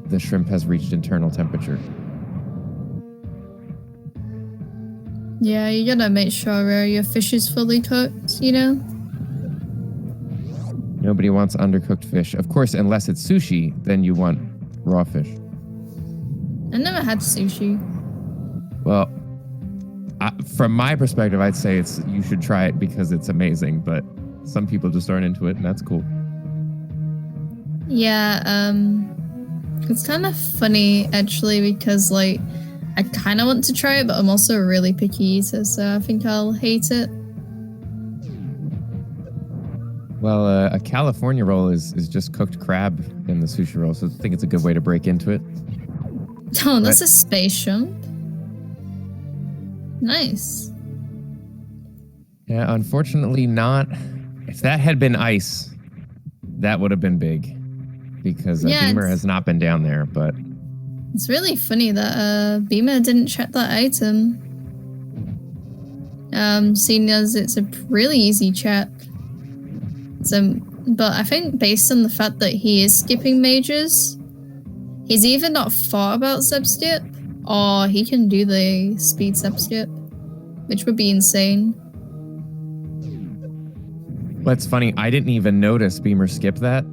[SPEAKER 2] the shrimp has reached internal temperature.
[SPEAKER 1] Yeah, you gotta make sure your fish is fully cooked,
[SPEAKER 2] Nobody wants undercooked fish. Of course, unless it's sushi, then you want raw fish.
[SPEAKER 1] I never had sushi.
[SPEAKER 2] Well, from my perspective, I'd say you should try it because it's amazing, but some people just aren't into it, and that's cool.
[SPEAKER 1] Yeah, it's kind of funny, actually, because, I kind of want to try it, but I'm also a really picky eater, so I think I'll hate it.
[SPEAKER 2] Well, a California roll is just cooked crab in the sushi roll, so I think it's a good way to break into it.
[SPEAKER 1] Oh, that's a space jump. Nice.
[SPEAKER 2] Yeah, unfortunately not. If that had been ice, that would have been big. Because Beamer has not been down there, but...
[SPEAKER 1] It's really funny that Beamer didn't check that item. Seeing as it's a really easy check. But I think based on the fact that he is skipping majors, he's either not thought about subskip, or he can do the speed subskip, which would be insane.
[SPEAKER 2] What's funny, I didn't even notice Beamer skipped that.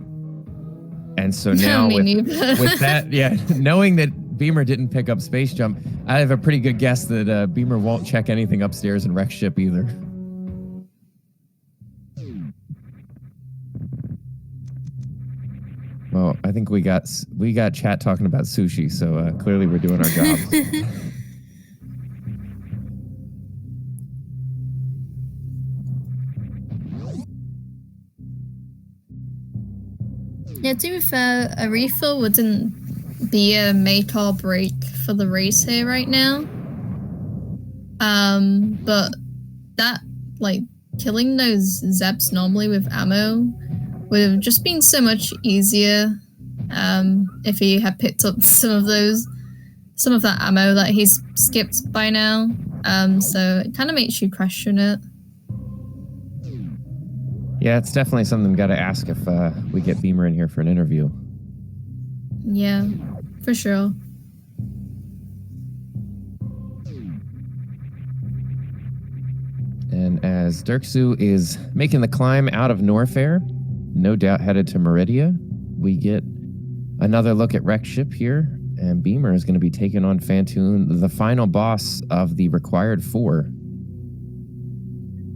[SPEAKER 2] And so now with that, yeah, knowing that Beamer didn't pick up Space Jump, I have a pretty good guess that Beamer won't check anything upstairs in Wreck Ship either. Well, I think we got chat talking about sushi, so clearly we're doing our jobs.
[SPEAKER 1] Yeah, to be fair, a refill wouldn't be a make or break for the race here right now. But that, like, killing those Zeps normally with ammo would have just been so much easier if he had picked up some of that ammo that he's skipped by now. So it kind of makes you question it.
[SPEAKER 2] Yeah, it's definitely something got to ask if we get Beamer in here for an interview.
[SPEAKER 1] Yeah, for sure.
[SPEAKER 2] And as Dirksu is making the climb out of Norfair, no doubt headed to Meridia, we get another look at Wreck Ship here, and Beamer is going to be taking on Fantoon, the final boss of the required 4.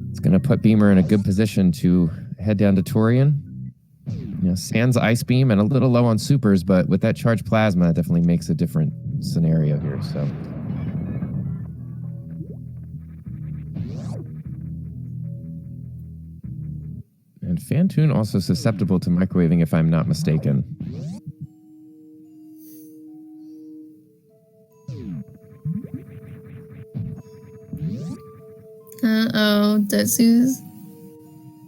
[SPEAKER 2] It's going to put Beamer in a good position to head down to Torian. You know, sans Ice Beam and a little low on supers, but with that charged plasma, it definitely makes a different scenario here. So, and Fantoon also susceptible to microwaving, if I'm not mistaken.
[SPEAKER 1] Uh-oh, Dirtsu's...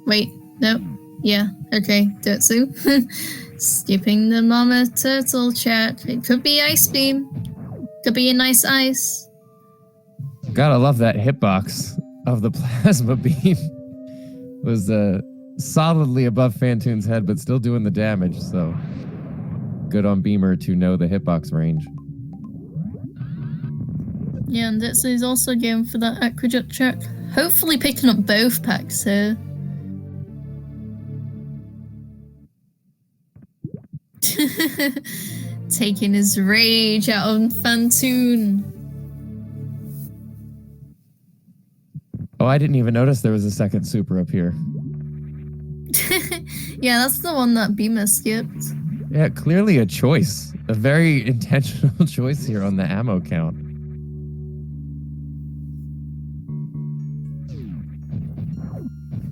[SPEAKER 1] Wait, no. Yeah, okay, Dirtsu. Skipping the Mama Turtle chat. It could be Ice Beam. Could be a nice ice.
[SPEAKER 2] Gotta love that hitbox of the plasma beam. Was solidly above Fantoon's head, but still doing the damage, so good on Beamer to know the hitbox range.
[SPEAKER 1] Yeah, and Dirtsu's also going for that Aqueduct check. Hopefully picking up both packs here. Taking his rage out on Fantoon.
[SPEAKER 2] Oh, I didn't even notice there was a second super up here.
[SPEAKER 1] Yeah, that's the one that Beamer skipped.
[SPEAKER 2] Yeah, clearly a choice. A very intentional choice here on the ammo count.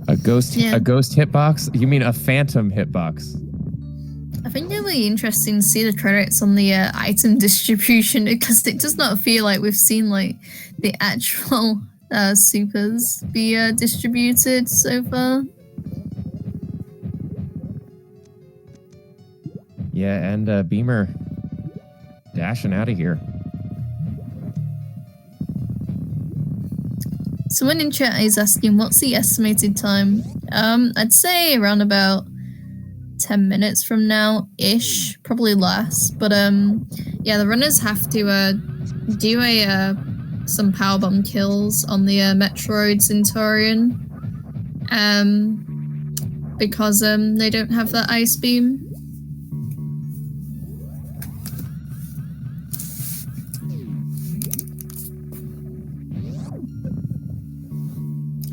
[SPEAKER 2] A ghost hitbox? You mean a phantom hitbox?
[SPEAKER 1] I think it'll be interesting to see the credits on the item distribution, because it does not feel like we've seen like the actual supers be distributed so far.
[SPEAKER 2] Yeah, and Beamer dashing out of here.
[SPEAKER 1] Someone in chat is asking, what's the estimated time? I'd say around about 10 minutes from now-ish, probably less. But yeah, the runners have to do some powerbomb kills on the Metroid Centurion, because they don't have that Ice Beam.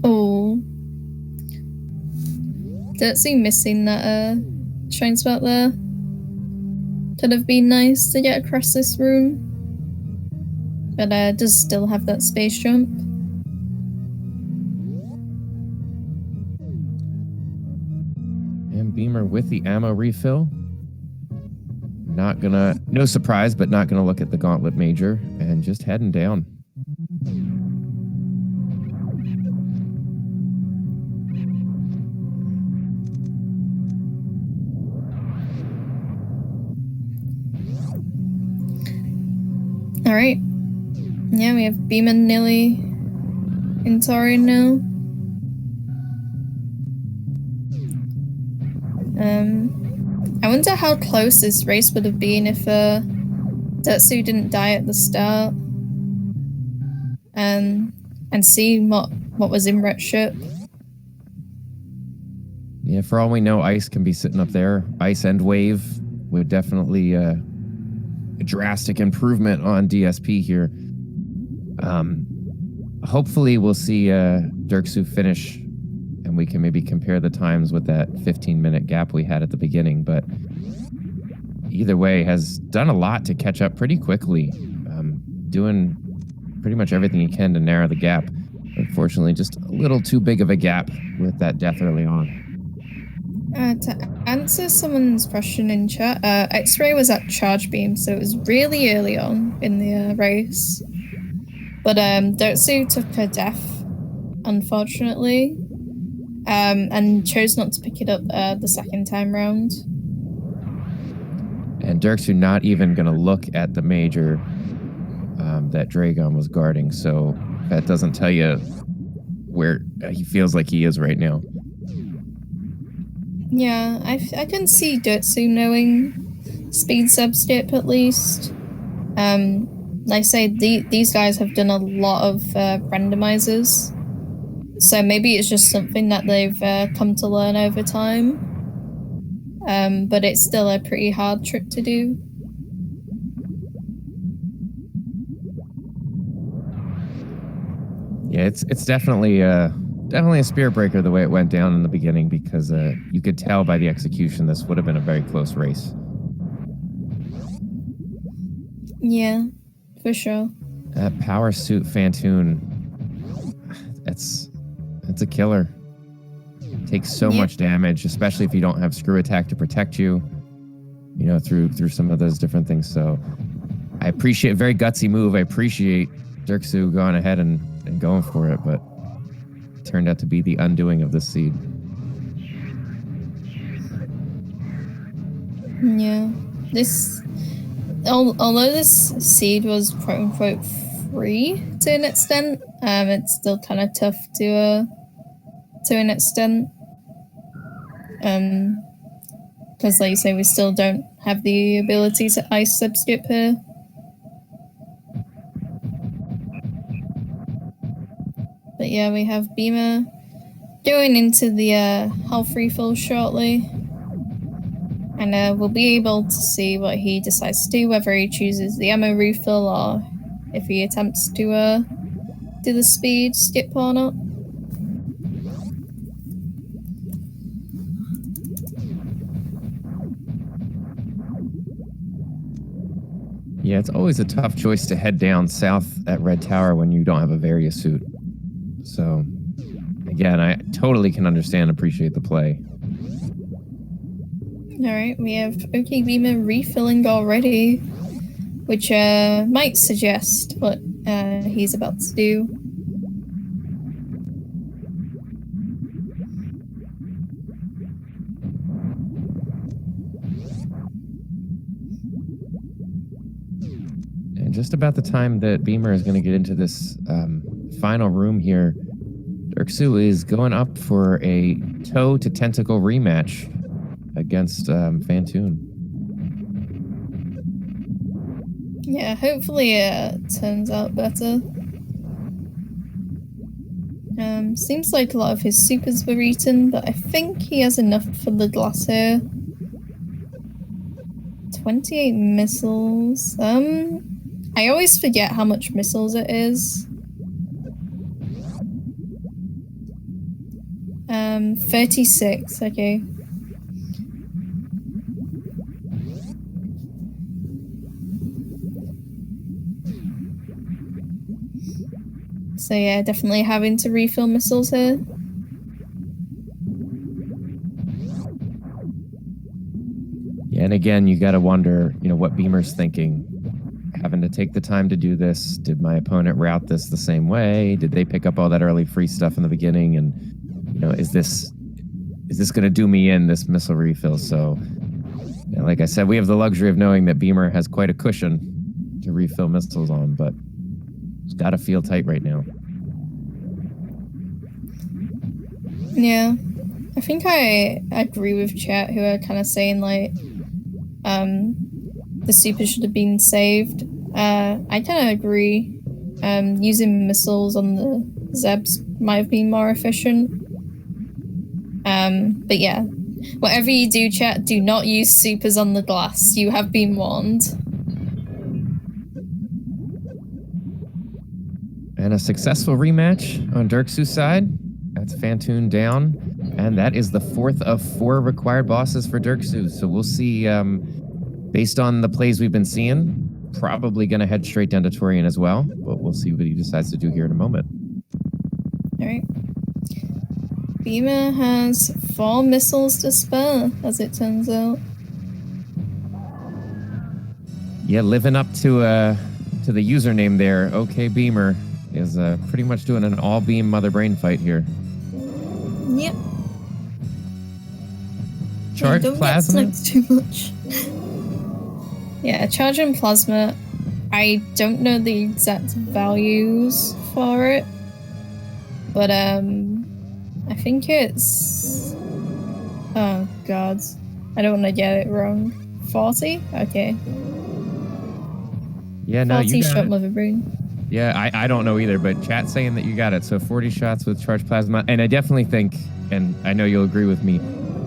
[SPEAKER 1] Oh, Dirtsy missing that shrine spot there. Could have been nice to get across this room, but does still have that space jump.
[SPEAKER 2] And Beamer with the ammo refill. No surprise, but not gonna look at the Gauntlet Major and just heading down.
[SPEAKER 1] All right. Yeah, we have Beamer nearly in Torian now. I wonder how close this race would have been if Dirtsu didn't die at the start. And see what was in Wreck Ship.
[SPEAKER 2] Yeah, for all we know, ice can be sitting up there. Ice and wave would definitely a drastic improvement on DSP here. Hopefully we'll see Dirksu finish and we can maybe compare the times with that 15-minute gap we had at the beginning. But either way, has done a lot to catch up pretty quickly, doing pretty much everything he can to narrow the gap. Unfortunately, just a little too big of a gap with that death early on.
[SPEAKER 1] To answer someone's question in chat, X-Ray was at charge beam, so it was really early on in the race. But Dirtsu took her death, unfortunately, and chose not to pick it up the second time round.
[SPEAKER 2] And Dirksu not even going to look at the major that Dragon was guarding, so that doesn't tell you where he feels like he is right now.
[SPEAKER 1] Yeah, I can see Dirtsu knowing speed sub-step at least. Like I say, these guys have done a lot of randomizers, so maybe it's just something that they've come to learn over time. But it's still a pretty hard trick to do.
[SPEAKER 2] Yeah, it's definitely a spirit breaker the way it went down in the beginning, because you could tell by the execution this would have been a very close race.
[SPEAKER 1] Yeah, for sure.
[SPEAKER 2] That power suit Fantoon, it's a killer. Takes so much damage, especially if you don't have screw attack to protect you, you know, through some of those different things. So I appreciate, very gutsy move. I appreciate Dirksu going ahead and going for it, but it turned out to be the undoing of this seed.
[SPEAKER 1] Yeah, although this seed was quote unquote free to an extent, it's still kind of tough to an extent. Because like you say, we still don't have the ability to ice subskip here. But yeah, we have Beamer going into the health refill shortly. And we'll be able to see what he decides to do, whether he chooses the ammo refill or if he attempts to do the speed skip or not.
[SPEAKER 2] Yeah, it's always a tough choice to head down south at Red Tower when you don't have a Varia suit. So, again, I totally can understand and appreciate the play.
[SPEAKER 1] Alright, we have OK Beamer refilling already, which might suggest what he's about to do.
[SPEAKER 2] And just about the time that Beamer is going to get into this final room here, Dirksu is going up for a toe to tentacle rematch against Fantoon.
[SPEAKER 1] Yeah, hopefully it turns out better. Seems like a lot of his supers were eaten, but I think he has enough for the glass here. 28 missiles. I always forget how much missiles it is. 36, okay. So yeah, definitely having to refill missiles here.
[SPEAKER 2] Yeah, and again, you got to wonder, you know, what Beamer's thinking. Having to take the time to do this. Did my opponent route this the same way? Did they pick up all that early free stuff in the beginning? And, you know, is this going to do me in, this missile refill? So, you know, like I said, we have the luxury of knowing that Beamer has quite a cushion to refill missiles on, but it's got to feel tight right now.
[SPEAKER 1] Yeah, I think I agree with chat who are kind of saying like, the super should have been saved. I kind of agree. Using missiles on the Zebs might have been more efficient. But yeah, whatever you do, chat, do not use supers on the glass. You have been warned.
[SPEAKER 2] And a successful rematch on Dirksu's side. That's Fantoon down. And that is the 4th of 4 required bosses for Dirksu. So we'll see, based on the plays we've been seeing, probably going to head straight down to Torian as well. But we'll see what he decides to do here in a moment.
[SPEAKER 1] All right. Beamer has 4 missiles to spare, as it turns out.
[SPEAKER 2] Yeah, living up to the username there. OK Beamer is pretty much doing an all-beam mother brain fight here.
[SPEAKER 1] Yep.
[SPEAKER 2] Charge plasma?
[SPEAKER 1] Too much. Yeah, charge and plasma. I don't know the exact values for it, but I think it's... Oh god, I don't want to get it wrong. 40? Okay.
[SPEAKER 2] Yeah, no,
[SPEAKER 1] 40
[SPEAKER 2] you got
[SPEAKER 1] shot
[SPEAKER 2] it.
[SPEAKER 1] mother brain.
[SPEAKER 2] Yeah, I don't know either, but chat's saying that you got it. So 40 shots with charged plasma. And I definitely think, and I know you'll agree with me,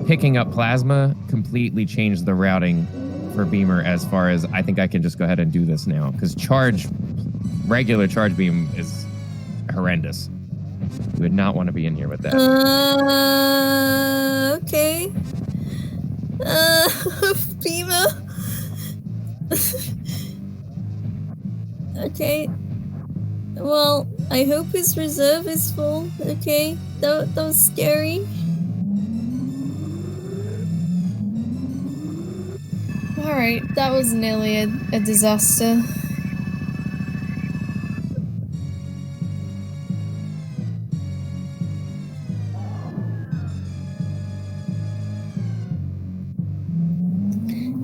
[SPEAKER 2] picking up plasma completely changed the routing for Beamer as far as I think I can just go ahead and do this now. Because regular charge beam is horrendous. You would not want to be in here with that.
[SPEAKER 1] Okay. Beamer. Okay. Well, I hope his reserve is full. Okay, that was scary. Alright, that was nearly a disaster.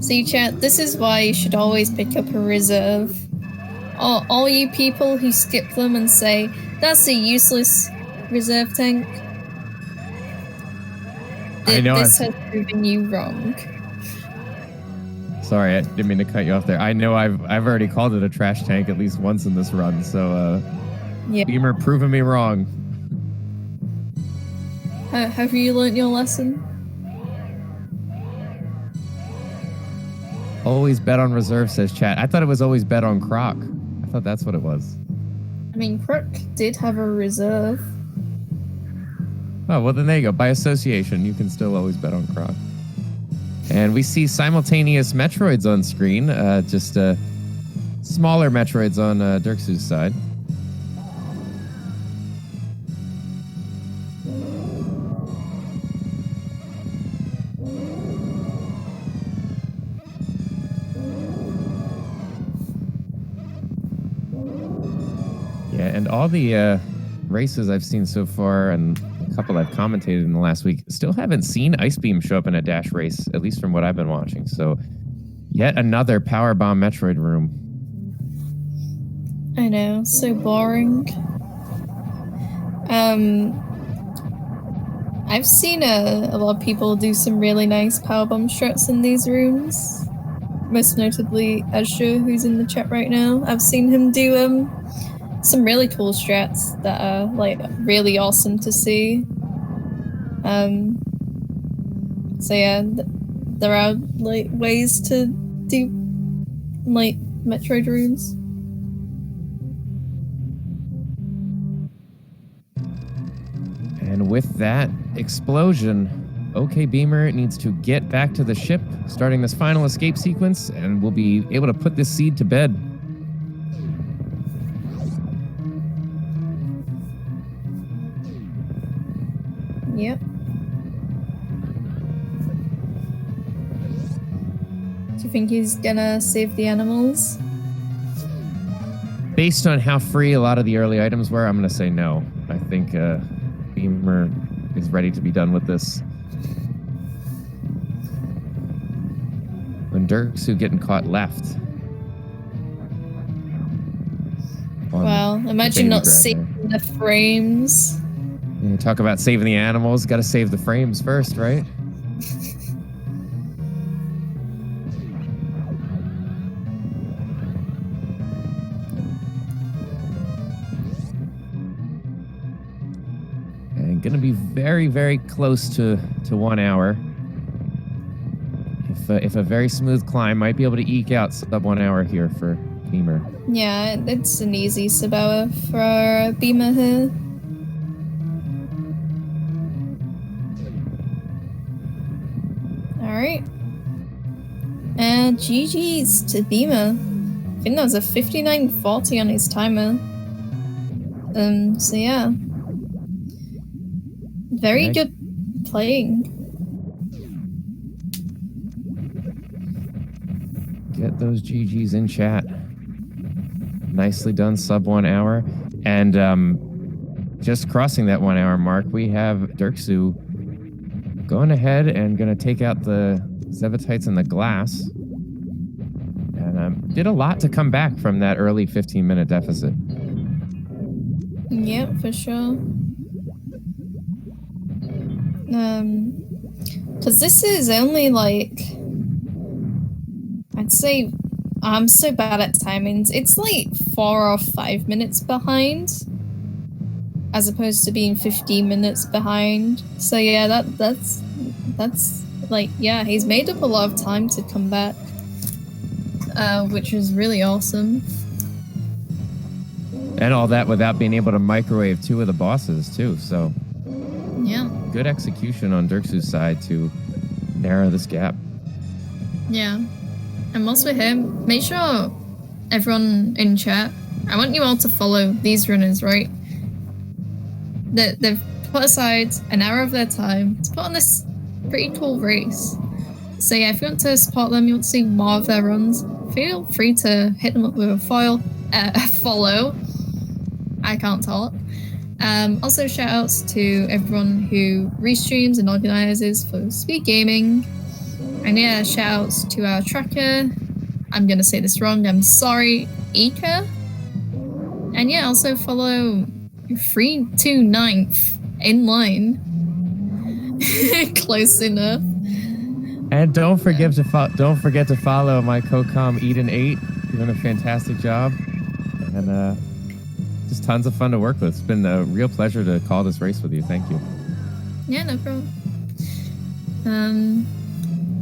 [SPEAKER 1] See, chat, this is why you should always pick up a reserve. All you people who skip them and say, that's a useless reserve tank. This has proven you wrong.
[SPEAKER 2] Sorry, I didn't mean to cut you off there. I know I've already called it a trash tank at least once in this run, so
[SPEAKER 1] yeah.
[SPEAKER 2] Beamer proving me wrong.
[SPEAKER 1] Have you learnt your lesson?
[SPEAKER 2] Always bet on reserve, says chat. I thought it was always bet on Croc. I thought that's what it was.
[SPEAKER 1] I mean, Croc did have a reserve.
[SPEAKER 2] Oh, well, then there you go. By association, you can still always bet on Croc. And we see simultaneous Metroids on screen, just smaller Metroids on Dirksu's side. Yeah, and all the races I've seen so far, and a couple I've commentated in the last week, still haven't seen Ice Beam show up in a dash race, at least from what I've been watching. So, yet another Power Bomb Metroid room.
[SPEAKER 1] I know, so boring. I've seen a lot of people do some really nice Power Bomb strats in these rooms. Most notably Azure, who's in the chat right now. I've seen him do some really cool strats that are like really awesome to see. So yeah, there are like ways to do like Metroid rooms.
[SPEAKER 2] And with that explosion, OK Beamer needs to get back to the ship, starting this final escape sequence, and we'll be able to put this seed to bed.
[SPEAKER 1] Yep. Do you think he's gonna save the animals?
[SPEAKER 2] Based on how free a lot of the early items were, I'm gonna say no. I think Beamer is ready to be done with this. When Dirksu getting caught left.
[SPEAKER 1] Well, imagine not saving the frames.
[SPEAKER 2] You talk about saving the animals, got to save the frames first, right? And going to be very, very close to 1 hour. If a very smooth climb, might be able to eke out sub 1 hour here for Beamer.
[SPEAKER 1] Yeah, it's an easy sub hour for Beamer here. Alright. And GG's to Beamer. I think that was a 59.40 on his timer. So yeah. Very good playing.
[SPEAKER 2] Get those GGs in chat. Nicely done, sub 1 hour. And just crossing that 1 hour mark, we have Dirksu going ahead and going to take out the Zevatites in the glass. And did a lot to come back from that early 15-minute deficit.
[SPEAKER 1] Yep, for sure. Because this is only like, I'd say, I'm so bad at timings. It's like 4 or 5 minutes behind, as opposed to being 15 minutes behind. So yeah, that's like, yeah, he's made up a lot of time to come back, which is really awesome.
[SPEAKER 2] And all that without being able to microwave 2 of the bosses too. So
[SPEAKER 1] yeah,
[SPEAKER 2] good execution on Dirksu's side to narrow this gap.
[SPEAKER 1] Yeah. And whilst we're here, make sure everyone in chat, I want you all to follow these runners, right? They've put aside an hour of their time to put on this pretty cool race. So yeah, if you want to support them, you want to see more of their runs, feel free to hit them up with a follow. I can't talk. Also shout outs to everyone who restreams and organizes for Speed Gaming. And yeah, shout outs to our tracker. I'm gonna say this wrong, I'm sorry, Ika. And yeah, also follow 329th in line. Close enough.
[SPEAKER 2] And don't forget to follow my co-com Eden8, doing a fantastic job. And just tons of fun to work with. It's been a real pleasure to call this race with you. Thank you.
[SPEAKER 1] Yeah, no problem.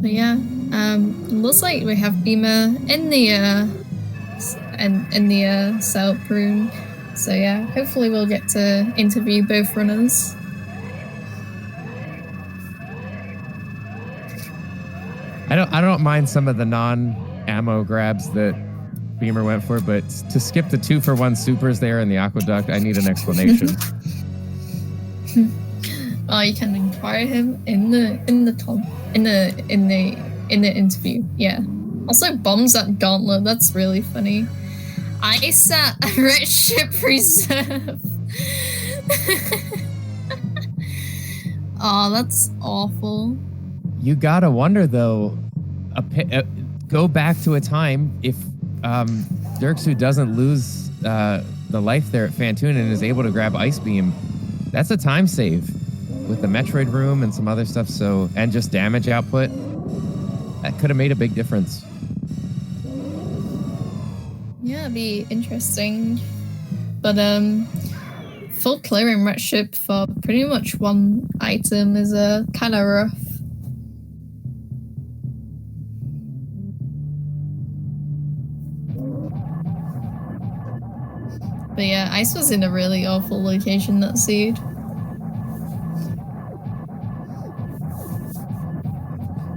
[SPEAKER 1] But yeah, looks like we have Beamer in the setup room. So yeah, hopefully we'll get to interview both runners.
[SPEAKER 2] I don't mind some of the non-ammo grabs that Beamer went for, but to skip the 2-for-1 supers there in the aqueduct, I need an explanation.
[SPEAKER 1] Oh, you can inquire him in the interview. Yeah. Also, bombs at Gauntlet. That's really funny. I sat a Red Ship Reserve. Oh, that's awful.
[SPEAKER 2] You gotta wonder though. Go back to a time if Dirksu doesn't lose the life there at Fantoon and is able to grab Ice Beam. That's a time save with the Metroid room and some other stuff. So, and just damage output. That could have made a big difference.
[SPEAKER 1] Yeah, it'd be interesting. But full clearing Red Ship for pretty much one item is kind of rough. But yeah, Ice was in a really awful location that seed.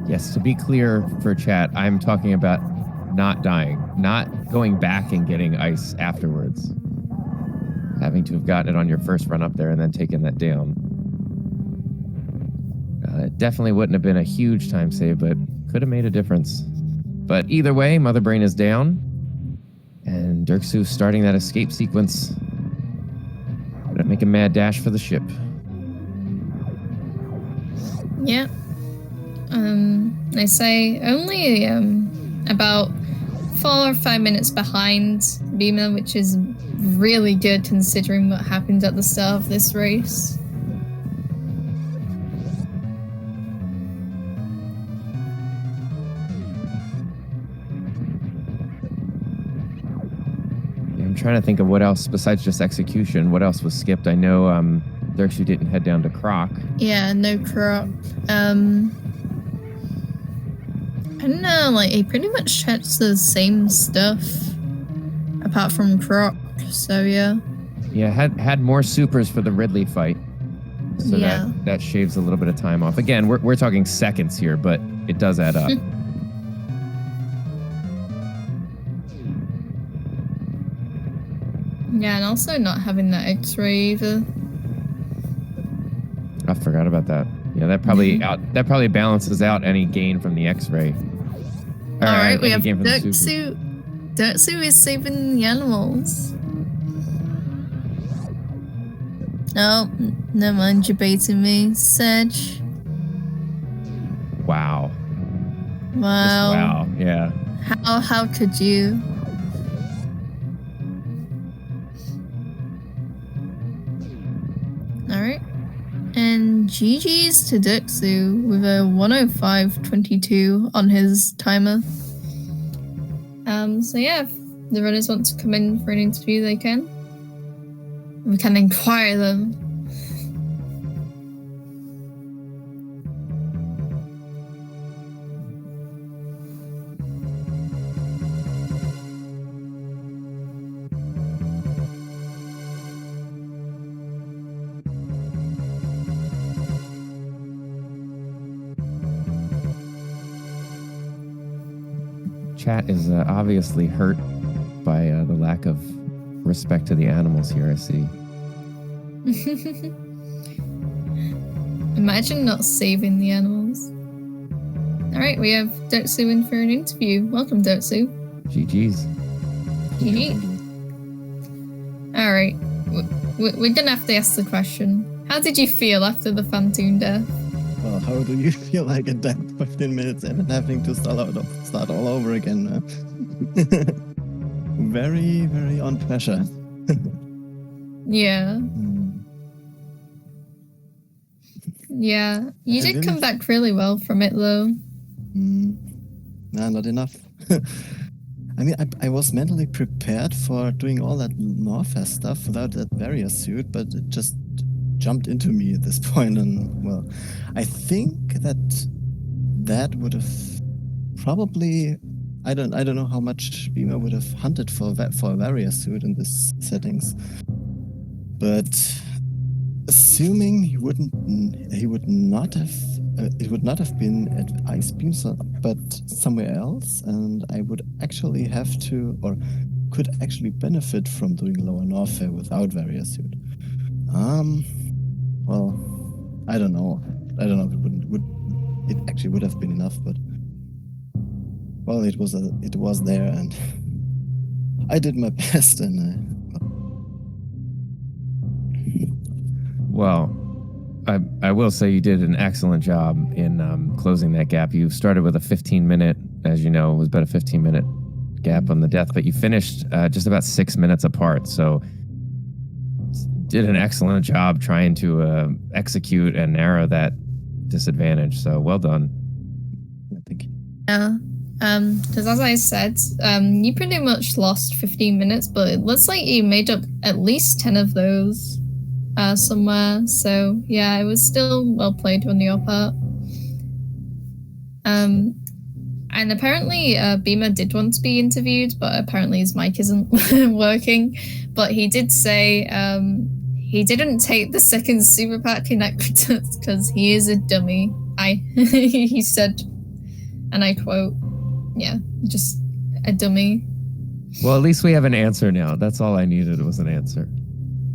[SPEAKER 2] Yes, to be clear for chat, I'm talking about not dying, not going back and getting Ice afterwards. Having to have gotten it on your first run up there and then taken that down. It definitely wouldn't have been a huge time save, but could have made a difference. But either way, Mother Brain is down. And Dirksu starting that escape sequence. Gonna make a mad dash for the ship.
[SPEAKER 1] Yeah. I say only about 4 or 5 minutes behind Beamer, which is really good considering what happened at the start of this race.
[SPEAKER 2] I'm trying to think of what else besides just execution. What else was skipped? I know Dirks, you didn't head down to Croc.
[SPEAKER 1] Yeah, no Croc. I don't know, like, he pretty much checks the same stuff, apart from Croc, so yeah.
[SPEAKER 2] Yeah, had more supers for the Ridley fight. So
[SPEAKER 1] Yeah.
[SPEAKER 2] that shaves a little bit of time off. Again, we're talking seconds here, but it does add up.
[SPEAKER 1] Yeah, and also not having that X-ray either.
[SPEAKER 2] I forgot about that. Yeah, that probably balances out any gain from the X-ray.
[SPEAKER 1] All right, we have Dirtsu. Dirtsu is saving the animals. Oh, never mind, you're baiting me, Sedge.
[SPEAKER 2] Wow.
[SPEAKER 1] Wow.
[SPEAKER 2] Wow. Yeah.
[SPEAKER 1] How could you? Alright. And GG's to Dirtsu with a 105.22 on his timer. So yeah, if the runners want to come in for an interview, they can. We can inquire them.
[SPEAKER 2] Chat is obviously hurt by the lack of respect to the animals here, I see.
[SPEAKER 1] Imagine not saving the animals. Alright, we have Dirtsu in for an interview. Welcome, Dirtsu.
[SPEAKER 2] GG's.
[SPEAKER 1] GG. Alright, we're gonna have to ask the question. How did you feel after the Phantoon death?
[SPEAKER 3] Well, how do you feel like at that 15 minutes and having to start all over again? Very, very on pressure.
[SPEAKER 1] Yeah. Yeah, you did come back really well from it though.
[SPEAKER 3] Nah, not enough. I mean, I was mentally prepared for doing all that Norfest stuff without that barrier suit, but it just jumped into me at this point, and well, I think that would have probably I don't know how much Beamer would have hunted for a barrier suit in this settings, but assuming it would not have been at Ice Beam, but somewhere else, and I would actually have to or could actually benefit from doing lower Norfair without barrier suit. Well, I don't know if it actually would have been enough, but well, it was there, and I did my best, and
[SPEAKER 2] well, I will say you did an excellent job in closing that gap. You started with a 15-minute, as you know, it was about a 15-minute gap on the death, but you finished just about 6 minutes apart. So did an excellent job trying to execute and narrow that disadvantage. So well done.
[SPEAKER 3] Thank you.
[SPEAKER 1] Yeah. Because as I said, you pretty much lost 15 minutes, but it looks like you made up at least 10 of those somewhere. So yeah, it was still well played on your part. And apparently Beamer did want to be interviewed, but apparently his mic isn't working. But he did say he didn't take the second super pack in Equitas because he is a dummy. He said, and I quote, yeah, just a dummy.
[SPEAKER 2] Well, at least we have an answer now. That's all I needed was an answer.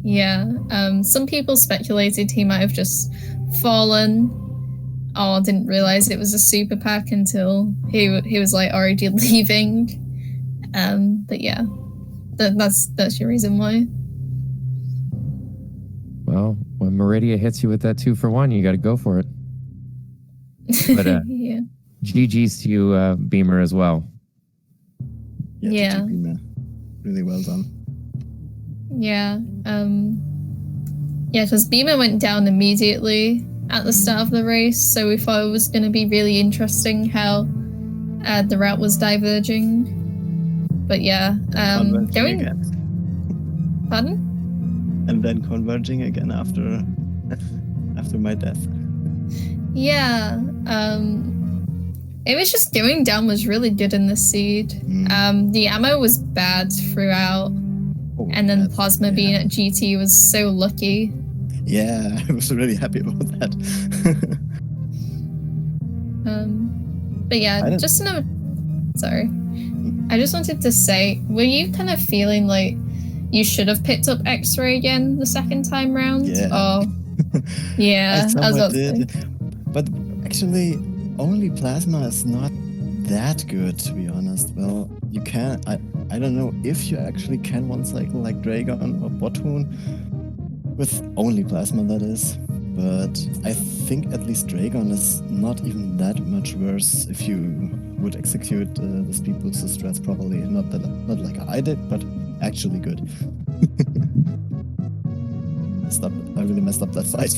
[SPEAKER 1] Yeah. Some people speculated he might have just fallen or didn't realize it was a super pack until he was like already leaving. But yeah, that's your reason why.
[SPEAKER 2] Well, when Meridia hits you with that 2-for-1, you got to go for it. But
[SPEAKER 1] yeah.
[SPEAKER 2] GG's to you, Beamer, as well.
[SPEAKER 1] Yeah.
[SPEAKER 3] GG Beamer. Really well done.
[SPEAKER 1] Yeah. Yeah, because Beamer went down immediately at the start of the race, so we thought it was going to be really interesting how the route was diverging. But yeah,
[SPEAKER 3] Converging
[SPEAKER 1] going.
[SPEAKER 3] again.
[SPEAKER 1] Pardon?
[SPEAKER 3] And then converging again after After my death.
[SPEAKER 1] Yeah. It was just going down was really good in the seed. The ammo was bad throughout.
[SPEAKER 3] Oh,
[SPEAKER 1] And then
[SPEAKER 3] that's-
[SPEAKER 1] Plasma being at GT was so lucky.
[SPEAKER 3] Yeah, I was really happy about that.
[SPEAKER 1] But yeah,
[SPEAKER 3] I don't-
[SPEAKER 1] just another. Sorry. I just wanted to say, were you kind of feeling like you should have picked up X-ray again the second time round?
[SPEAKER 3] Yeah.
[SPEAKER 1] Oh, yeah.
[SPEAKER 3] I
[SPEAKER 1] I was
[SPEAKER 3] somewhat
[SPEAKER 1] about to say.
[SPEAKER 3] did. But actually, only Plasma is not that good, to be honest. Well, you can. I don't know if you actually can one cycle like Dragon or Bottoon with only Plasma, that is. But I think at least Dragon is not even that much worse if you would execute the speed booster strats properly. Not like I did, but actually good. I really messed up that fight.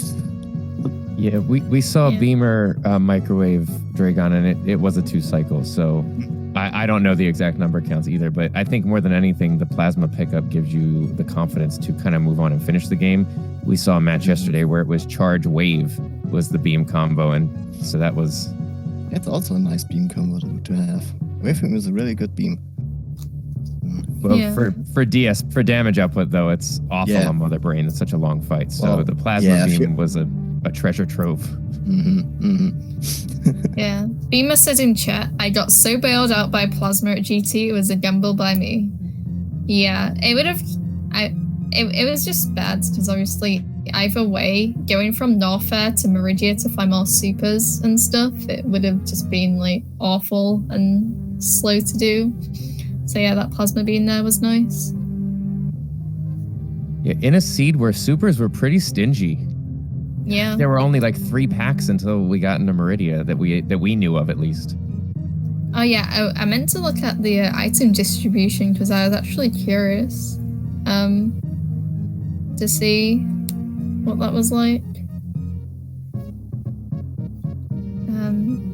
[SPEAKER 2] Yeah, we saw
[SPEAKER 1] Yeah.
[SPEAKER 2] Beamer microwave Dragon, and it was a 2 cycle. So I don't know the exact number counts either, but I think more than anything, the Plasma pickup gives you the confidence to kind of move on and finish the game. We saw a match yesterday where it was Charge Wave was the beam combo, and so that was...
[SPEAKER 3] It's also a nice beam combo to have. Waving is a really good beam.
[SPEAKER 2] Well,
[SPEAKER 1] Yeah.
[SPEAKER 2] for DS, for damage output, though, it's awful
[SPEAKER 3] Yeah.
[SPEAKER 2] on Mother Brain. It's such a long fight. So
[SPEAKER 3] Well,
[SPEAKER 2] the Plasma
[SPEAKER 3] yeah, if
[SPEAKER 2] beam
[SPEAKER 3] you-
[SPEAKER 2] was a treasure trove.
[SPEAKER 1] Yeah. Beamer said in chat, I got so bailed out by Plasma at GT, it was a gamble by me. Yeah, it would have... It was just bad, because obviously, either way, going from Norfair to Meridia to find more supers and stuff, it would have just been, like, awful and slow to do. So yeah, that Plasma being there was nice.
[SPEAKER 2] Yeah, in a seed where supers were pretty stingy.
[SPEAKER 1] Yeah.
[SPEAKER 2] There were only like 3 packs until we got into Meridia that we knew of, at least.
[SPEAKER 1] Oh yeah, I meant to look at the item distribution because I was actually curious to see what that was like.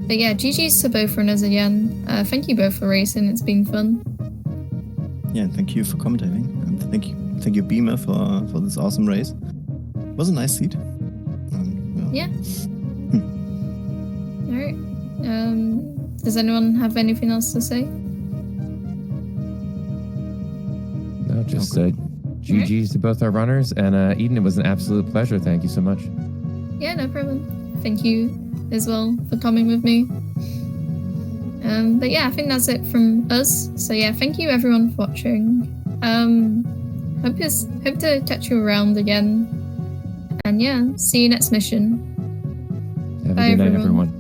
[SPEAKER 1] But yeah, GG's to both runners again. Thank you both for racing, it's been fun.
[SPEAKER 3] Yeah, and thank you for commentating. And thank you Beamer for this awesome race. It was a nice seat. Well.
[SPEAKER 1] Yeah. Alright. Does anyone have anything else to say?
[SPEAKER 2] No, just
[SPEAKER 3] Okay.
[SPEAKER 2] GG's to both our runners. And Eden, it was an absolute pleasure. Thank you so much.
[SPEAKER 1] Yeah, no problem. Thank you as well for coming with me. But yeah, I think that's it from us. So yeah, thank you everyone for watching. Hope to catch you around again. And yeah, see you next mission.
[SPEAKER 2] Have a
[SPEAKER 1] Bye,
[SPEAKER 2] good night,
[SPEAKER 1] everyone.
[SPEAKER 2] everyone.